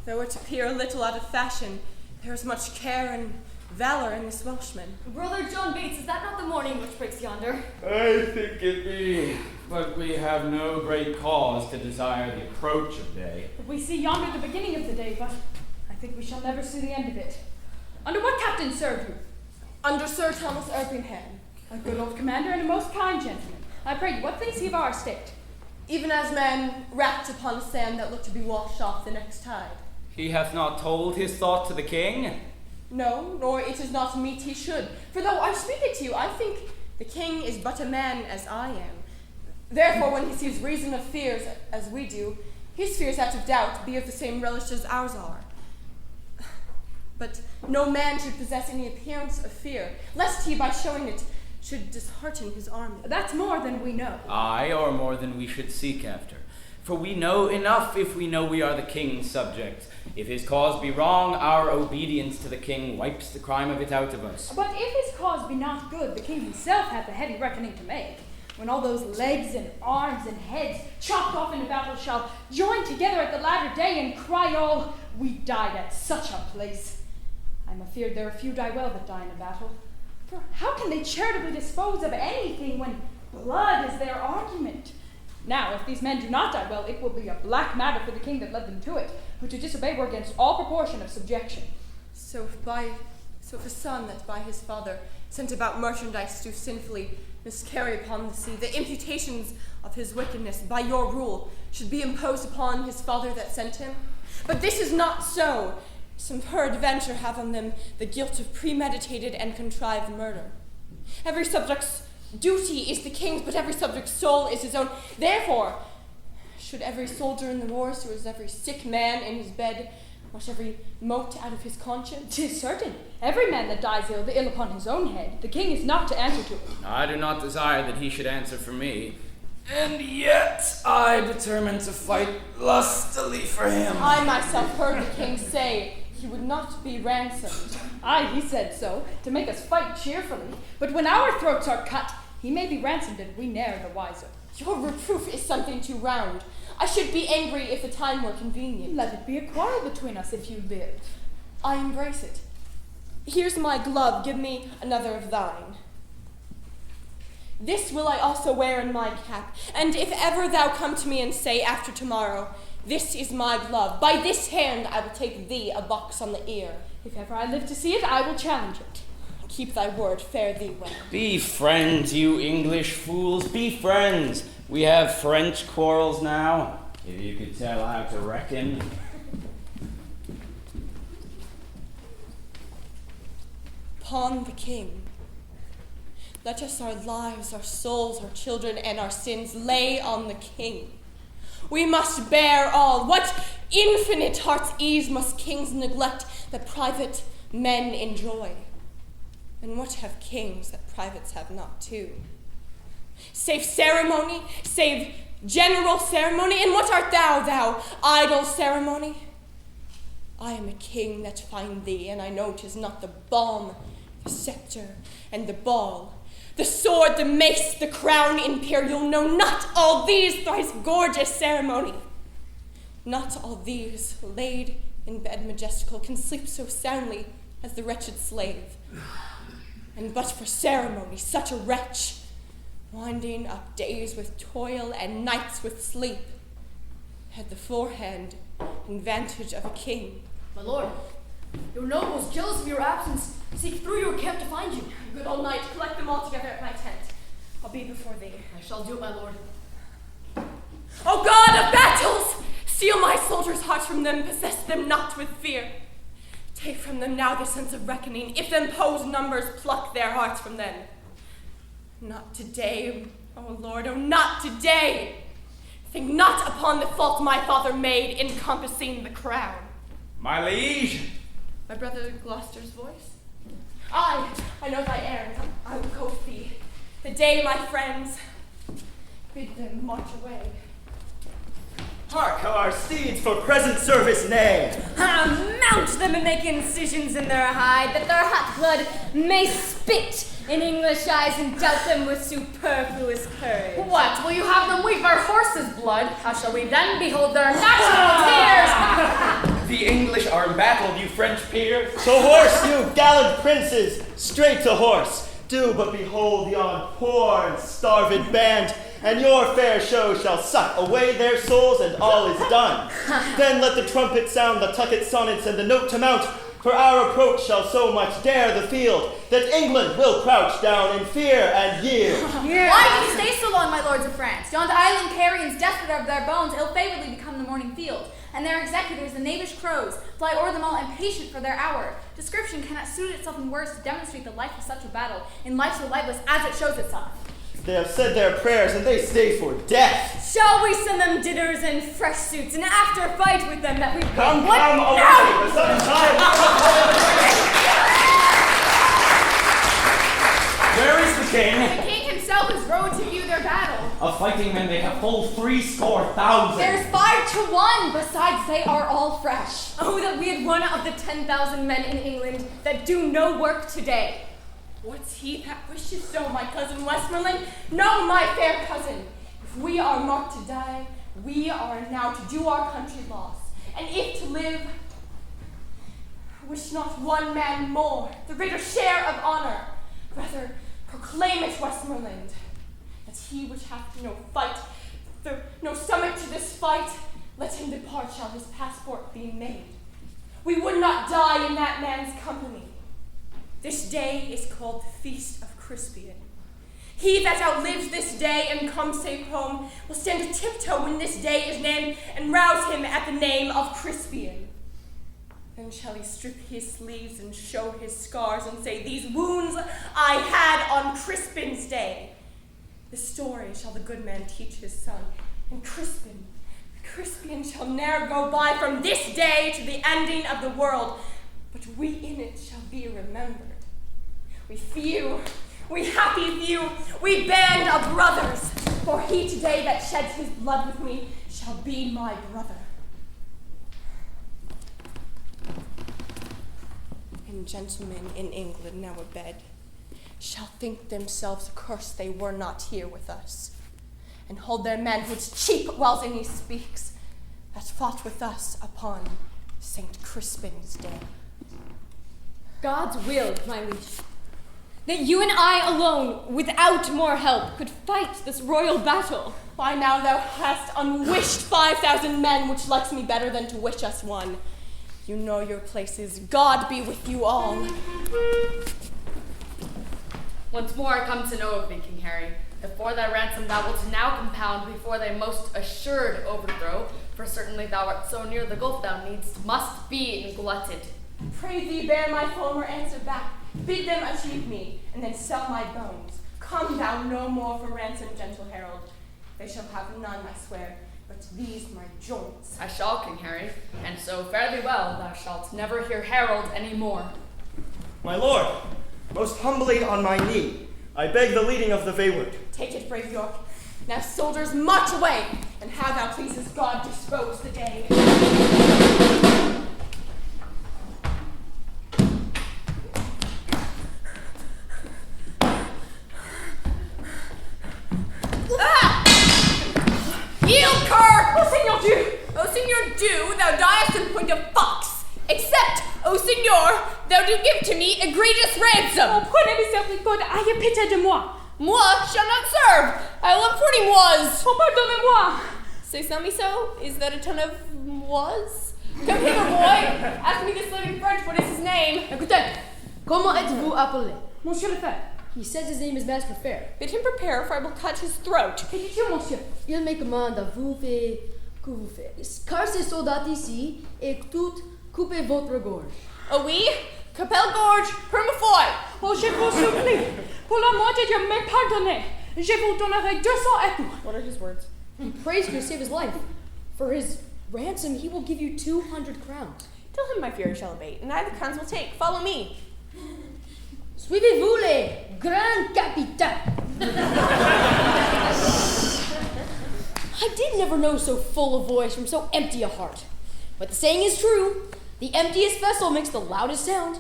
G: Though it appear a little out of fashion, there is much care and valor in this Welshman.
C: Brother John Bates, is that not the morning which breaks yonder?
I: I think it be, but we have no great cause to desire the approach of day.
A: We see yonder the beginning of the day, but I think we shall never see the end of it. Under what captain served you?
G: Under Sir Thomas Erpingham.
A: A good old commander and a most kind gentleman. I pray you, what thinks he of our state?
G: Even as men wrapped upon sand that look to be washed off the next tide.
I: He hath not told his thought to the king.
G: No, nor it is not meet he should. For though I speak it to you, I think the king is but a man as I am. Therefore, when he sees reason of fears as we do, his fears out of doubt be of the same relish as ours are. But no man should possess any appearance of fear, lest he, by showing it, should dishearten his army.
A: That's more than we know.
I: Aye, or more than we should seek after. For we know enough if we know we are the king's subjects. If his cause be wrong, our obedience to the king wipes the crime of it out of us.
A: But if his cause be not good, the king himself hath a heavy reckoning to make. When all those legs and arms and heads chopped off in a battle shall join together at the latter day and cry all, we died at such a place. I'm afeard there are few die well that die in a battle. For how can they charitably dispose of anything when blood is their argument? Now, if these men do not die well, it will be a black matter for the king that led them to it, who to disobey were against all proportion of subjection.
G: So if a son that by his father sent about merchandise do sinfully miscarry upon the sea, the imputations of his wickedness by your rule should be imposed upon his father that sent him. But this is not so. Some peradventure have on them the guilt of premeditated and contrived murder. Every subject's duty is the king's, but every subject's soul is his own. Therefore, should every soldier in the wars, or is every sick man in his bed, wash every mote out of his conscience?
A: 'Tis certain. Every man that dies ill, the ill upon his own head. The king is not to answer to it.
I: I do not desire that he should answer for me. And yet I determine to fight lustily for him.
G: I myself heard the king say he would not be ransomed.
A: Aye, he said so, to make us fight cheerfully. But when our throats are cut, he may be ransomed and we ne'er the wiser.
G: Your reproof is something too round. I should be angry if the time were convenient.
A: Let it be a quarrel between us if you live.
G: I embrace it. Here's my glove, give me another of thine. This will I also wear in my cap, and if ever thou come to me and say after tomorrow, this is my glove, by this hand I will take thee a box on the ear.
A: If ever I live to see it, I will challenge it.
G: Keep thy word, fare thee well.
I: Be friends, you English fools, be friends. We have French quarrels now, if you could tell how to reckon.
G: Upon the king, let us our lives, our souls, our children, and our sins lay on the king. We must bear all. What infinite heart's ease must kings neglect that private men enjoy? And what have kings that privates have not too? Save ceremony, save general ceremony, and what art thou, thou idle ceremony? I am a king that find thee, and I know 'tis not the balm, the scepter, and the ball,
N: The sword, the mace, the crown imperial, no, not all these thrice gorgeous ceremony. Not all these, laid in bed majestical, can sleep so soundly as the wretched slave. And but for ceremony, such a wretch, winding up days with toil and nights with sleep, had the forehand and vantage of a king.
C: My lord, your nobles, jealous of your absence, seek through your camp to find you.
N: Good old knight, collect them all together at my tent. I'll be before thee.
C: I shall do it, my lord.
N: O God of battles! Steal my soldiers' hearts from them, possess them not with fear. Take from them now the sense of reckoning. If them pose numbers, pluck their hearts from them. Not today, O Lord, oh, not today! Think not upon the fault my father made in compassing the crown.
I: My liege!
N: My brother Gloucester's voice? I know thy errand. I will go with thee. The day, my friends, bid them march away.
E: Hark, how our steeds for present service neigh.
F: Mount them and make incisions in their hide, that their hot blood may spit in English eyes and doubt them with superfluous courage.
K: What, will you have them weep our horses' blood? How shall we then behold their national tears?
I: The English are embattled, you French peers.
E: So horse, you gallant princes, straight to horse. Do but behold yon poor and starved band, and your fair show shall suck away their souls, and all is done. Then let the trumpet sound the tucket sonnets and the note to mount, for our approach shall so much dare the field, that England will crouch down in fear and yield.
D: Why do you stay so long, my lords of France? Yond island carrions, desperate of their bones, ill-favoredly become the morning field, and their executors, the knavish crows, fly o'er them all impatient for their hour. Description cannot suit itself in words to demonstrate the life of such a battle, in life so lifeless as it shows itself.
E: They have said their prayers, and they stay for death.
F: Shall we send them dinners and fresh suits, and after fight with them that we
E: Come, away, the sun is
J: Where is the king?
D: The king himself is rode to view their battle.
J: Of fighting men they have full 70,000.
F: There's 5 to 1, besides they are all fresh. Oh, that we had one of the 10,000 men in England that do no work today.
N: What's he that wishes so, my cousin Westmoreland? No, my fair cousin. If we are marked to die, we are now to do our country loss. And if to live, wish not one man more, the greater share of honor. Rather, proclaim it, Westmoreland, that he which hath no fight, no stomach to this fight, let him depart, shall his passport be made. We would not die in that man's company. This day is called the Feast of Crispian. He that outlives this day and comes safe home will stand a tiptoe when this day is named and rouse him at the name of Crispian. Then shall he strip his sleeves and show his scars and say, these wounds I had on Crispin's day. This story shall the good man teach his son, and Crispian shall ne'er go by from this day to the ending of the world, but we in it shall be remembered. We few, we happy few, we band of brothers, for he today that sheds his blood with me shall be my brother. And gentlemen in England now abed shall think themselves accursed they were not here with us, and hold their manhoods cheap whiles any speaks that fought with us upon St. Crispin's day.
F: God's will, my liege, that you and I alone, without more help, could fight this royal battle.
N: Why now thou hast unwished 5,000 men, which likes me better than to wish us one. You know your places. God be with you all.
K: Once more I come to know of thee, King Harry. Before thy ransom thou wilt now compound before thy most assured overthrow, for certainly thou art so near the gulf thou must be glutted.
N: Pray thee bear my former answer back. Bid them achieve me, and then sell my bones. Come thou no more for ransom, gentle herald. They shall have none, I swear, but these my joints.
K: I shall, King Harry, and so fare thee well, thou shalt never hear herald any more.
E: My lord, most humbly on my knee, I beg the leading of the wayward.
N: Take it, brave York. Now soldiers, march away, and how thou pleases God dispose the day. Except, O Signor, thou do give to me egregious ransom.
L: Oh, prenez miséricorde, ayez pitié de moi.
N: Moi shall not serve. I will importing was.
L: Oh, pardonnez-moi.
N: Say some so? Is that a ton of was? Come hither, boy. Ask me this living French, what is his name?
C: Écoutez, comment êtes-vous appelé?
L: Monsieur le fait.
C: He says his name is Master Fair.
N: Bid him prepare, for I will cut his throat.
L: Que dites-vous, monsieur?
C: Il me commande à vous faire que vous faites. Car ces soldats ici, et toutes, coupez votre gorge.
N: Oh oui? Capel gorge, permafoy.
L: Oh, je vous supplie, pour l'amour de Dieu, me pardonnez. Je vous donnerai 200 écus.
N: What are his words?
C: He prays you to save his life. For his ransom, he will give you 200 crowns.
N: Tell him my fury shall abate, and I the crowns will take. Follow me.
C: Suivez-vous les grands capitaines. I did never know so full a voice from so empty a heart. But the saying is true. The emptiest vessel makes the loudest sound.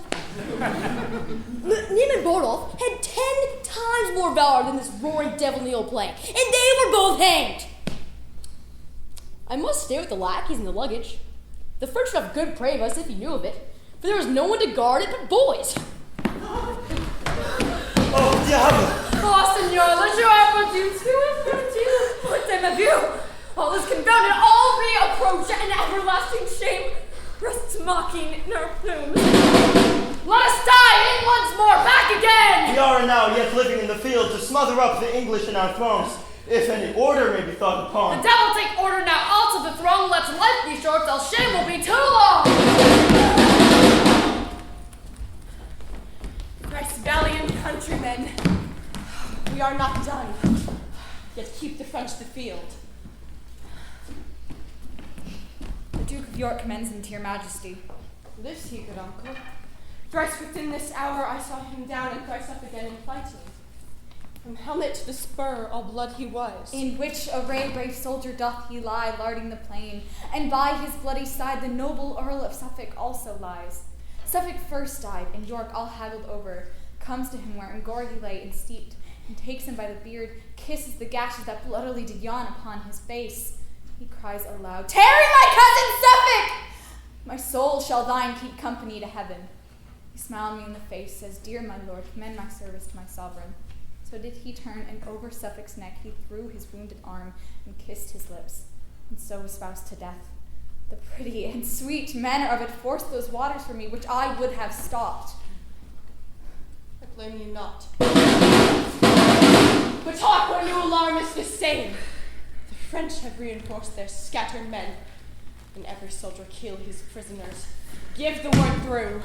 C: Nim and Bardolph had 10 times more valor than this roaring devil in the old play, and they were both hanged. I must stay with the lackeys and the luggage. The French would have good prey of us if he knew of it, for there was no one to guard it but boys.
E: Oh, diable!
C: Oh, Senor, le jour est perdu, tout est perdu. What time have you? All is confounded, all reapproach and everlasting shame rests mocking in our plumes. Let us die in once more, back again!
E: We are now yet living in the field to smother up the English in our thrones, if any order may be thought upon.
K: The devil take order now, all to the throne, let life be short, else shame will be too long!
N: Thrice valiant countrymen, we are not done, yet keep the French the field.
H: The Duke of York commends him to your majesty.
N: Lives he, good uncle? Thrice within this hour I saw him down, and thrice up again in fighting. From helmet to the spur, all blood he was.
H: In which array brave soldier doth he lie, larding the plain, and by his bloody side the noble Earl of Suffolk also lies. Suffolk first died, and York, all haggled over, comes to him where in gore he lay and steeped, and takes him by the beard, kisses the gashes that bloodily did yawn upon his face. He cries aloud, "Tarry, my cousin Suffolk! My soul shall thine keep company to heaven." He smiled me in the face, says, "Dear my lord, commend my service to my sovereign." So did he turn, and over Suffolk's neck he threw his wounded arm and kissed his lips, and so espoused to death. The pretty and sweet manner of it forced those waters from me, which I would have stopped.
N: I blame you not. But talk when you alarm is the same. The French have reinforced their scattered men, and every soldier kill his prisoners. Give the word through.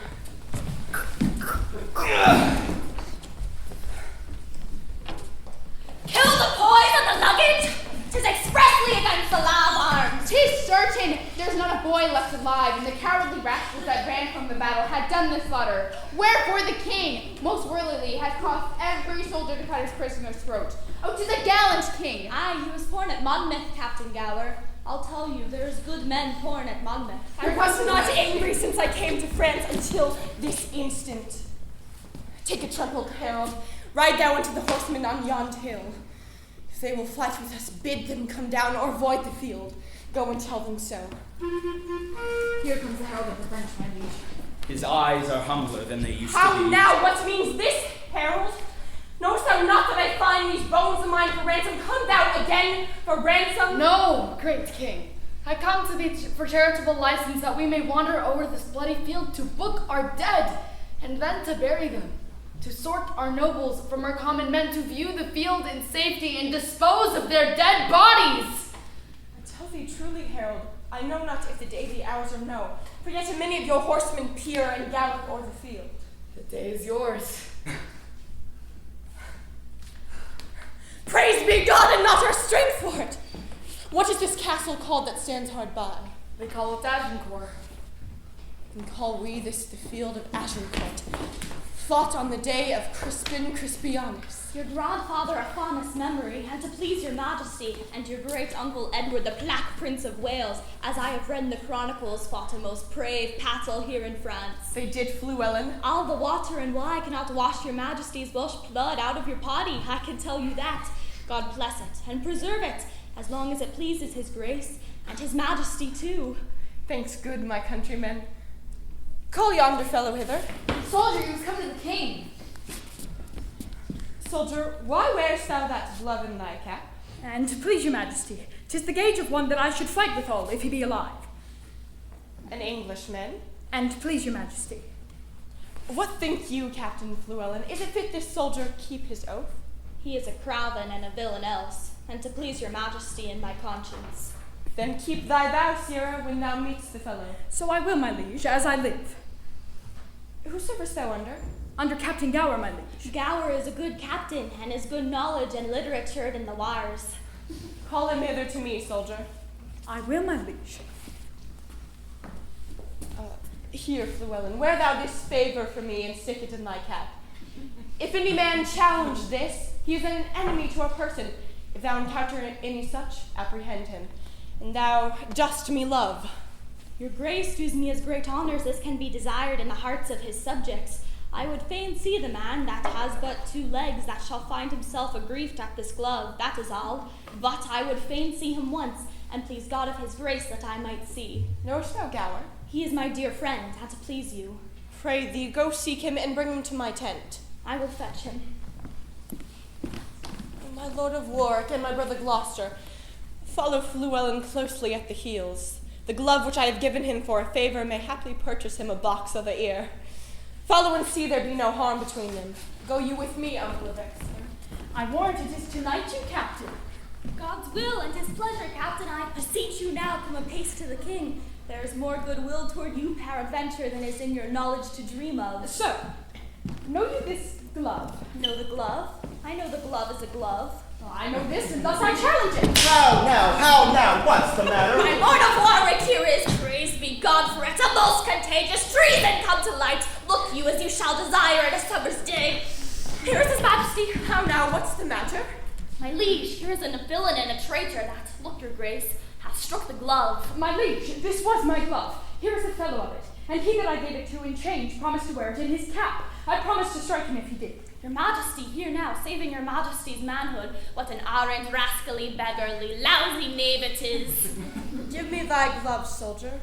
F: Kill the boys and the luggage! 'Tis expressly against the law of arms.
D: 'Tis certain there's not a boy left alive, and the cowardly rascals that ran from the battle had done the slaughter. Wherefore the king, most worthily, hath caused every soldier to cut his prisoner's throat. Oh, 'tis a gallant king!
L: Aye, he was born at Monmouth, Captain Gower. I'll tell you, there's good men born at Monmouth.
N: I was not angry since I came to France until this instant. Take a trampled herald, ride thou unto the horsemen on yond hill. If they will fight with us, bid them come down or void the field. Go and tell them so.
H: Here comes the herald of the French, my liege.
I: His eyes are humbler than they used
N: How
I: to be.
N: now? What means this, herald? Knowest thou not that I find these bones of mine for ransom? Come thou again for ransom?
K: No, great king. I come to thee for charitable license that we may wander over this bloody field to book our dead, and then to bury them, to sort our nobles from our common men, to view the field in safety and dispose of their dead bodies.
N: I tell thee truly, herald, I know not if the day, the hours, or no, for yet many of your horsemen peer and gallop o'er the field.
K: The day is yours.
N: Praise be God and not our strength for it! What is this castle called that stands hard by?
K: They call it Agincourt.
N: Then call we this the field of Agincourt, fought on the day of Crispin Crispianus.
L: Your grandfather of fondest memory, and to please your majesty, and your great uncle Edward, the Black Prince of Wales, as I have read in the chronicles, fought a most brave battle here in France.
N: They did FLUELLEN.
L: All the water and wine cannot wash your majesty's Welsh blood out of your body, I can tell you that. God bless it and preserve it, as long as it pleases his grace, and his majesty too.
N: Thanks good, my countrymen. Call yonder fellow hither.
H: Soldier, you have come to the king.
N: Soldier, why wearest thou that glove in thy cap?
A: And to please your majesty, 'tis the gage of one that I should fight withal, if he be alive.
N: An Englishman?
A: And to please your majesty.
N: What think you, Captain FLUELLEN? Is it fit this soldier keep his oath?
L: He is a craven and a villain else, and to please your majesty and my conscience.
N: Then keep thy vow, sirrah, when thou meetst the fellow.
A: So I will, my liege, as I live.
N: Who servest thou under?
A: Under Captain Gower, my liege.
L: Gower is a good captain, and has good knowledge and literature in the wars.
N: Call him hither to me, soldier.
A: I will, my liege.
N: Here, FLUELLEN, wear thou this favour for me, and stick it in thy cap. If any man challenge this, he is an enemy to our person. If thou encounter any such, apprehend him. And thou dost me love.
L: Your grace does me as great honours as can be desired in the hearts of his subjects. I would fain see the man that has but 2 legs that shall find himself aggrieved at this glove, that is all. But I would fain see him once, and please God of his grace that I might see.
N: Knowest thou Gower?
L: He is my dear friend, and to please you.
N: Pray thee, go seek him and bring him to my tent.
L: I will fetch him.
N: My lord of Warwick and my brother Gloucester, follow FLUELLEN closely at the heels. The glove which I have given him for a favour may haply purchase him a box of the ear. Follow and see there be no harm between them. Go you with me, uncle of Exeter.
A: I warrant it is tonight you, captain.
L: God's will and his pleasure, captain, I beseech you now come apace to the king. There is more goodwill toward you, peradventure, than is in your knowledge to dream of.
A: So, know you this glove?
L: Know the glove? I know the glove is a glove.
A: Well, I know this, and thus I challenge it.
E: How now, what's the matter?
L: My lord of Warwick here is, praised be God for it, a most contagious treason come to light. Look you as you shall desire in a summer's day. Here is his majesty.
N: How now, what's the matter?
L: My liege, here is a villain and a traitor that, look your grace, hath struck the glove.
A: My liege, this was my glove. Here is the fellow of it. And he that I gave it to in change promised to wear it in his cap. I promised to strike him if he did.
L: Your majesty, here now, saving your majesty's manhood, what an arrant, rascally, beggarly, lousy knave it is.
N: Give me thy glove, soldier.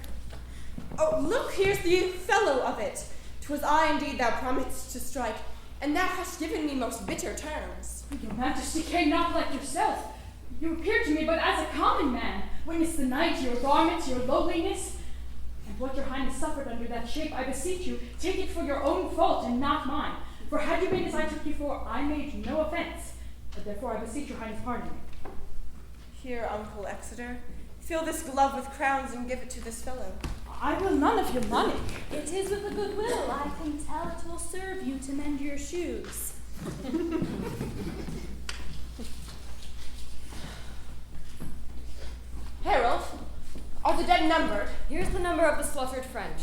N: Oh, look, here's the fellow of it. 'Twas I indeed thou promised to strike, and thou hast given me most bitter terms.
A: Your majesty came not like yourself. You appeared to me but as a common man. Witness the night, your garments, your lowliness. And what your highness suffered under that shape, I beseech you, take it for your own fault and not mine. For had you been as I took you for, I made no offense. But therefore I beseech your highness pardon me.
N: Here, Uncle Exeter, fill this glove with crowns and give it to this fellow.
A: I will none of your money.
L: It is with a good will. I can tell it will serve you to mend your shoes.
N: Herald, are the dead numbered?
F: Here's the number of the slaughtered French.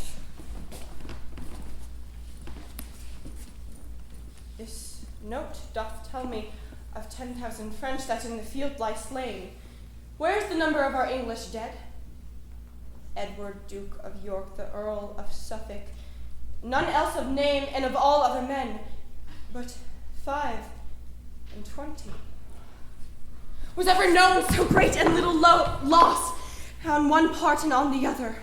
N: This note doth tell me of 10,000 French that in the field lie slain. Where is the number of our English dead? Edward, Duke of York, the Earl of Suffolk, none else of name and of all other men, but 25. Was ever known so great and little loss, on one part and on the other?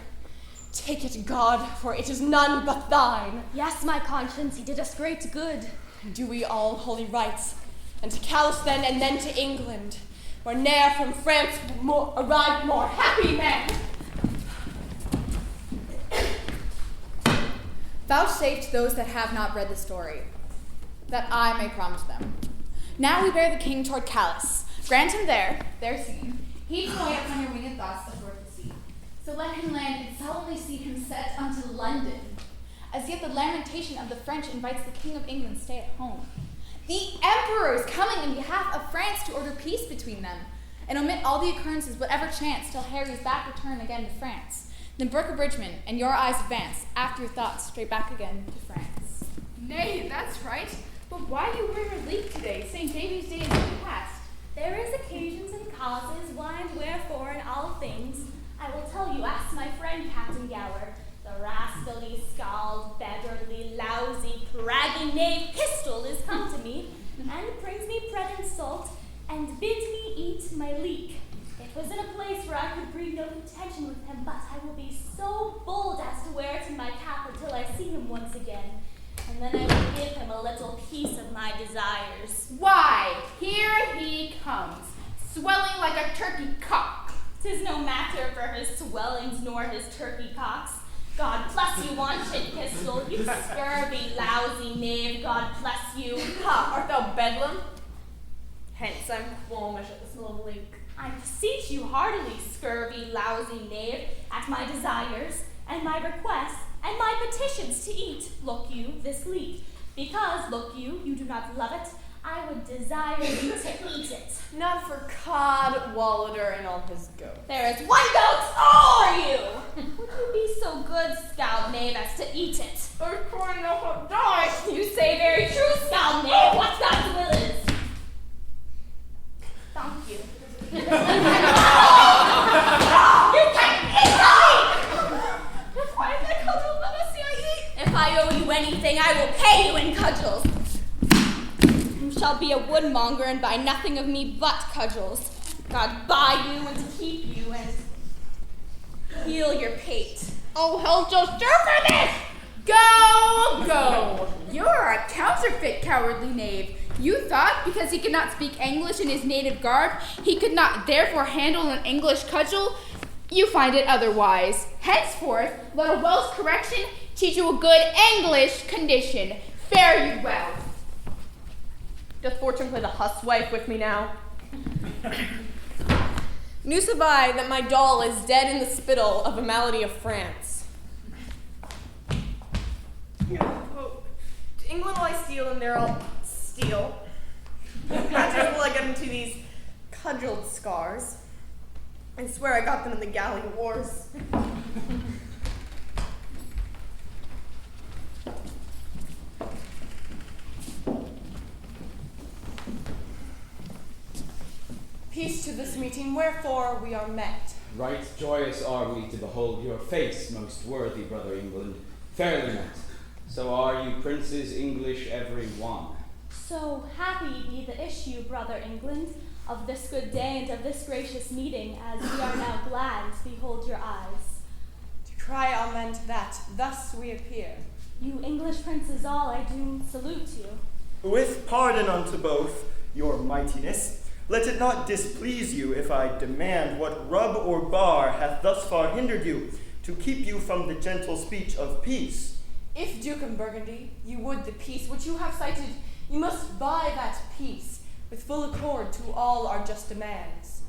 N: Take it, God, for it is none but thine.
L: Yes, my conscience, he did us great good.
N: Do we all holy rites, and to Calais then, and then to England, where ne'er from France arrived more happy men.
H: Vouchsafe to those that have not read the story, that I may promise them. Now we bear the king toward Calais. Grant him there, their scene. Heave away upon your winged thoughts athwart the sea. So let him land and solemnly see him set unto London. As yet the lamentation of the French invites the King of England stay at home. The Emperor is coming in behalf of France to order peace between them, and omit all the occurrences whatever chance till Harry's back return again to France. Then brook a bridgeman, and your eyes advance, after your thoughts straight back again to France.
D: Nay, that's right. But why do you wear a leek today? St. David's Day is past.
L: There is occasions and causes, why and wherefore in all things. I will tell you, ask my friend Captain Gower. The rascally, scald, beggarly, lousy, craggy knave Pistol is come to me, and brings me bread and salt, and bids me eat my leek. It was in a place where I could breed no contention with him, but I will be so bold as to wear it in my cap until I see again, and then I will give him a little piece of my desires.
D: Why, here he comes, swelling like a turkey cock.
L: 'Tis no matter for his swellings nor his turkey cocks. God bless you, wanted pistol, you scurvy, lousy knave, God bless you.
M: Ha, art thou bedlam? Hence I'm qualmish at the smell of leek.
L: I beseech you heartily, scurvy, lousy knave, at my desires, and my requests, and my petitions to eat, look you, this leek. Because, look you, you do not love it, I would desire you to eat it.
M: Not for cod, Wallader, and all his goats.
L: There is one goat for you! Would you be so good, scout knave, as to eat it?
M: Or crying out what die!
L: You say very true, scout knave, what God's will is. Thank you. You can't eat the
M: If I am the cudgel, let us see I eat.
L: If I owe you anything, I will pay you in cudgels. You shall be a woodmonger and buy nothing of me but cudgels. God buy you and to keep you and heal your pate.
D: Oh, hell just stir for this! Go, go! You're a counterfeit, cowardly knave. You thought because he could not speak English in his native garb, he could not therefore handle an English cudgel? You find it otherwise. Henceforth, let a Welsh correction teach you a good English condition. Fare you well.
M: Doth fortune play the huswife with me now? News have I that my doll is dead in the spittle of a malady of France. Oh, to England will I steal, and there I'll steal. After will I get into these cudgeled scars, and swear I got them in the galley wars. Peace to this meeting, wherefore we are met.
J: Right joyous are we to behold your face, most worthy brother England, fairly met. So are you princes English every one.
L: So happy be the issue, brother England, of this good day and of this gracious meeting, as we are now glad to behold your eyes.
N: To cry amen to that, thus we appear.
L: You English princes all, I do salute you.
E: With pardon unto both, your mightiness, let it not displease you if I demand what rub or bar hath thus far hindered you, to keep you from the gentle speech of peace.
N: If, Duke of Burgundy, you would the peace which you have cited, you must buy that peace with full accord to all our just demands.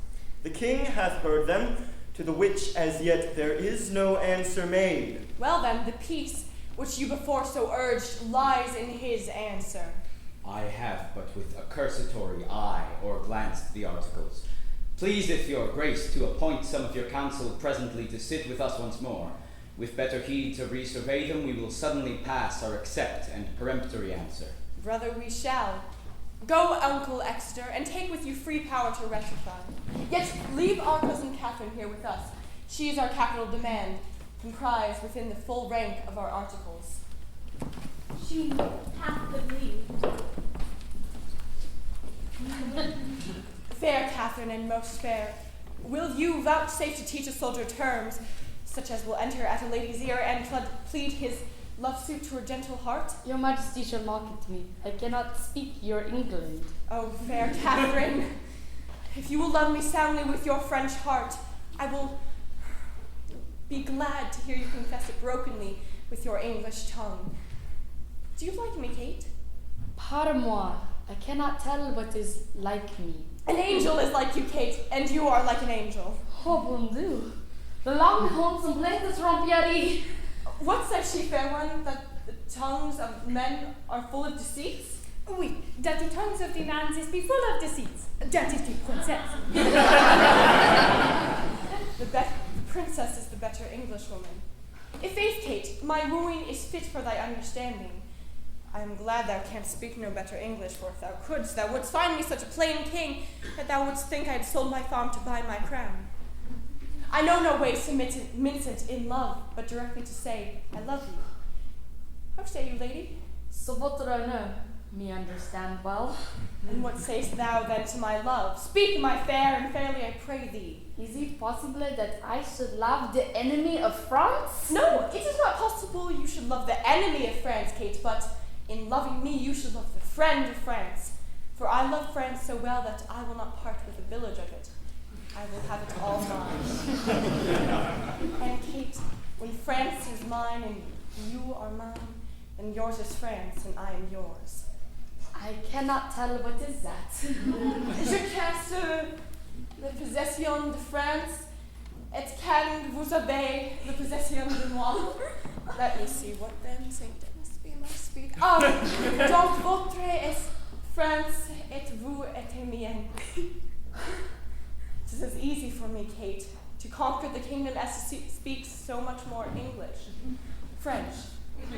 E: The king hath heard them, to the which as yet there is no answer made.
N: Well then, the peace which you before so urged lies in his answer.
J: I have but with a cursory eye or glanced the articles. Pleaseth your grace to appoint some of your council presently to sit with us once more. With better heed to resurvey them, we will suddenly pass our accept and peremptory answer.
N: Brother, we shall. Go, Uncle Exeter, and take with you free power to rectify. Yet leave our cousin Kaitlyn here with us. She is our capital demand, comprised within the full rank of our articles.
L: She hath the lead.
N: Fair Kaitlyn, and most fair, will you vouchsafe to teach a soldier terms, such as will enter at a lady's ear and plead his love suit to her gentle heart?
K: Your Majesty shall mock at me. I cannot speak your England.
N: Oh, fair Kaitlyn, if you will love me soundly with your French heart, I will be glad to hear you confess it brokenly with your English tongue. Do you like me, Kate?
K: Pardon moi, I cannot tell what is like me.
N: An angel is like you, Kate, and you are like an angel.
K: Oh, bon Dieu. The langue contemplate is rompiari.
N: What says she, fair one, that the tongues of men are full of deceits?
A: Oui, that the tongues of the man's be full of deceits. That is the princess.
N: The princess is the better Englishwoman. If faith, Kate, my wooing is fit for thy understanding, I am glad thou canst speak no better English, for if thou couldst, thou wouldst find me such a plain king that thou wouldst think I had sold my farm to buy my crown. I know no ways to mince it in love, but directly to say, I love you. How say you, lady?
K: So votre honneur, me understand well.
N: And what sayest thou then to my love? Speak, my fair, and fairly I pray thee.
K: Is it possible that I should love the enemy of France?
N: No, it is not possible you should love the enemy of France, Kate, but in loving me you should love the friend of France. For I love France so well that I will not part with a village of it. I will have it all mine. And Kate, when France is mine and you are mine, and yours is France and I am yours.
K: I cannot tell what is that.
N: Je casse la possession de France, et quand vous avez la possession de moi. Let me see, what then? Saint Denis be my speed. Oh, donc votre est France, et vous êtes mien. It is as easy for me, Kate, to conquer the kingdom as to speak so much more English. French. I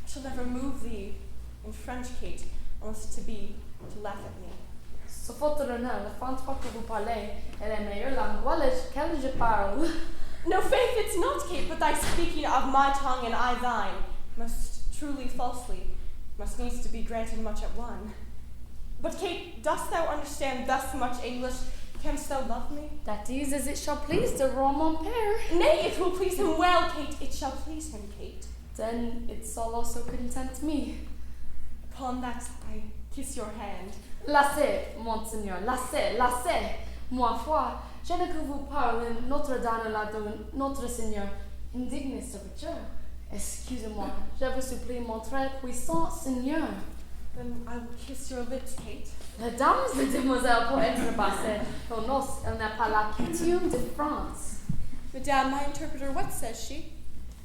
N: shall never move thee in French, Kate, unless to laugh at me.
K: Sauf votre honneur, la France pas que vous parlez est la meilleure langue qu'elle je parle.
N: No, faith, it's not, Kate, but thy speaking of my tongue and I thine, most truly falsely, must needs to be granted much at one. But, Kate, dost thou understand thus much English? Canst thou love me?
K: That is as it shall please the roi mon père.
N: Nay, it will please him well, Kate. It shall please him, Kate.
K: Then it shall also content me.
N: Upon that I kiss your hand.
K: Lassez, monseigneur, lassez, lassez. Moi, foi, je ne que vous parle Notre-Dame Notre Seigneur, indigne serviteur. Excusez-moi, je vous supplie, mon très puissant Seigneur.
N: Then I will kiss your lips, Kate.
K: La dame de demoiselle pour être passée aux noces, elle n'a pas la coutume de France.
N: Madame, my interpreter, what says she?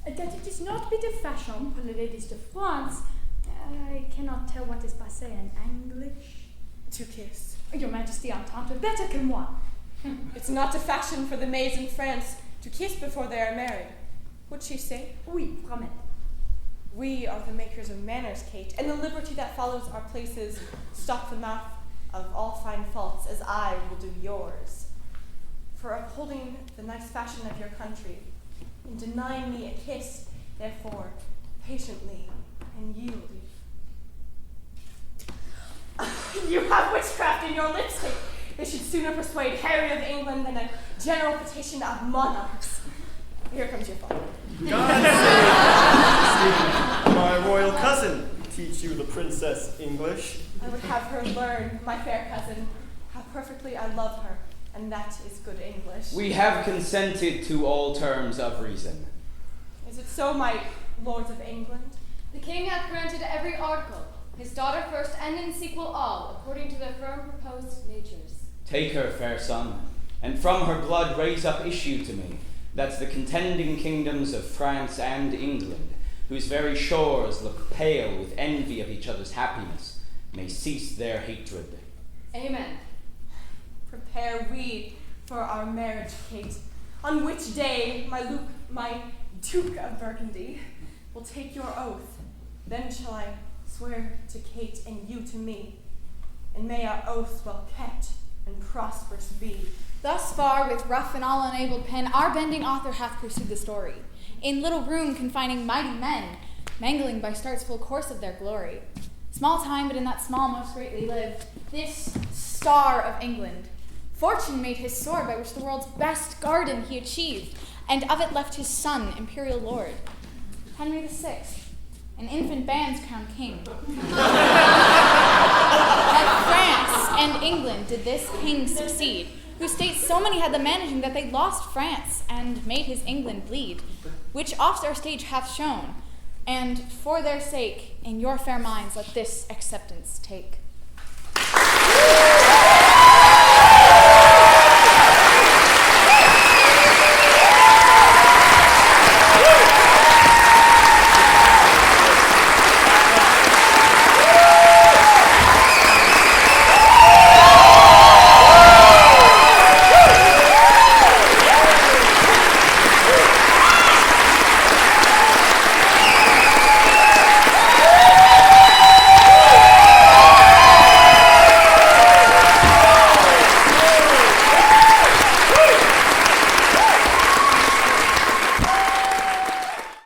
A: That it is not bit of fashion for the ladies de France. I cannot tell what is passé in English.
N: To kiss.
A: Your Majesty entendre better que moi.
N: It's not a fashion for the maids in France to kiss before they are married. Would she say?
A: Oui, promet.
N: We are the makers of manners, Kate, and the liberty that follows our places stop the mouth of all fine faults, as I will do yours. For upholding the nice fashion of your country, and denying me a kiss, therefore, patiently and yielding. You have witchcraft in your lips, Kate. They should sooner persuade Harry of England than a general petition of monarchs. Here comes your father.
E: God save my royal cousin teach you the princess English.
N: I would have her learn, my fair cousin, how perfectly I love her, and that is good English.
J: We have consented to all terms of reason.
N: Is it so, my lords of England?
F: The king hath granted every article, his daughter first and in sequel all, according to their firm proposed natures.
J: Take her, fair son, and from her blood raise up issue to me, that the contending kingdoms of France and England, whose very shores look pale with envy of each other's happiness, may cease their hatred.
F: Amen.
N: Prepare we for our marriage, Kate, on which day my Duke of Burgundy will take your oath. Then shall I swear to Kate and you to me, and may our oath well kept and prosperous be.
H: Thus far, with rough and all unabled pen, our bending author hath pursued the story. In little room confining mighty men, mangling by start's full course of their glory. Small time, but in that small most greatly lived, this star of England. Fortune made his sword by which the world's best garden he achieved, and of it left his son, imperial lord. Henry VI, an infant band's crowned king. At France and England did this king succeed, whose state so many had the managing that they lost France and made his England bleed, which oft our stage hath shown, and for their sake in your fair minds let this acceptance take.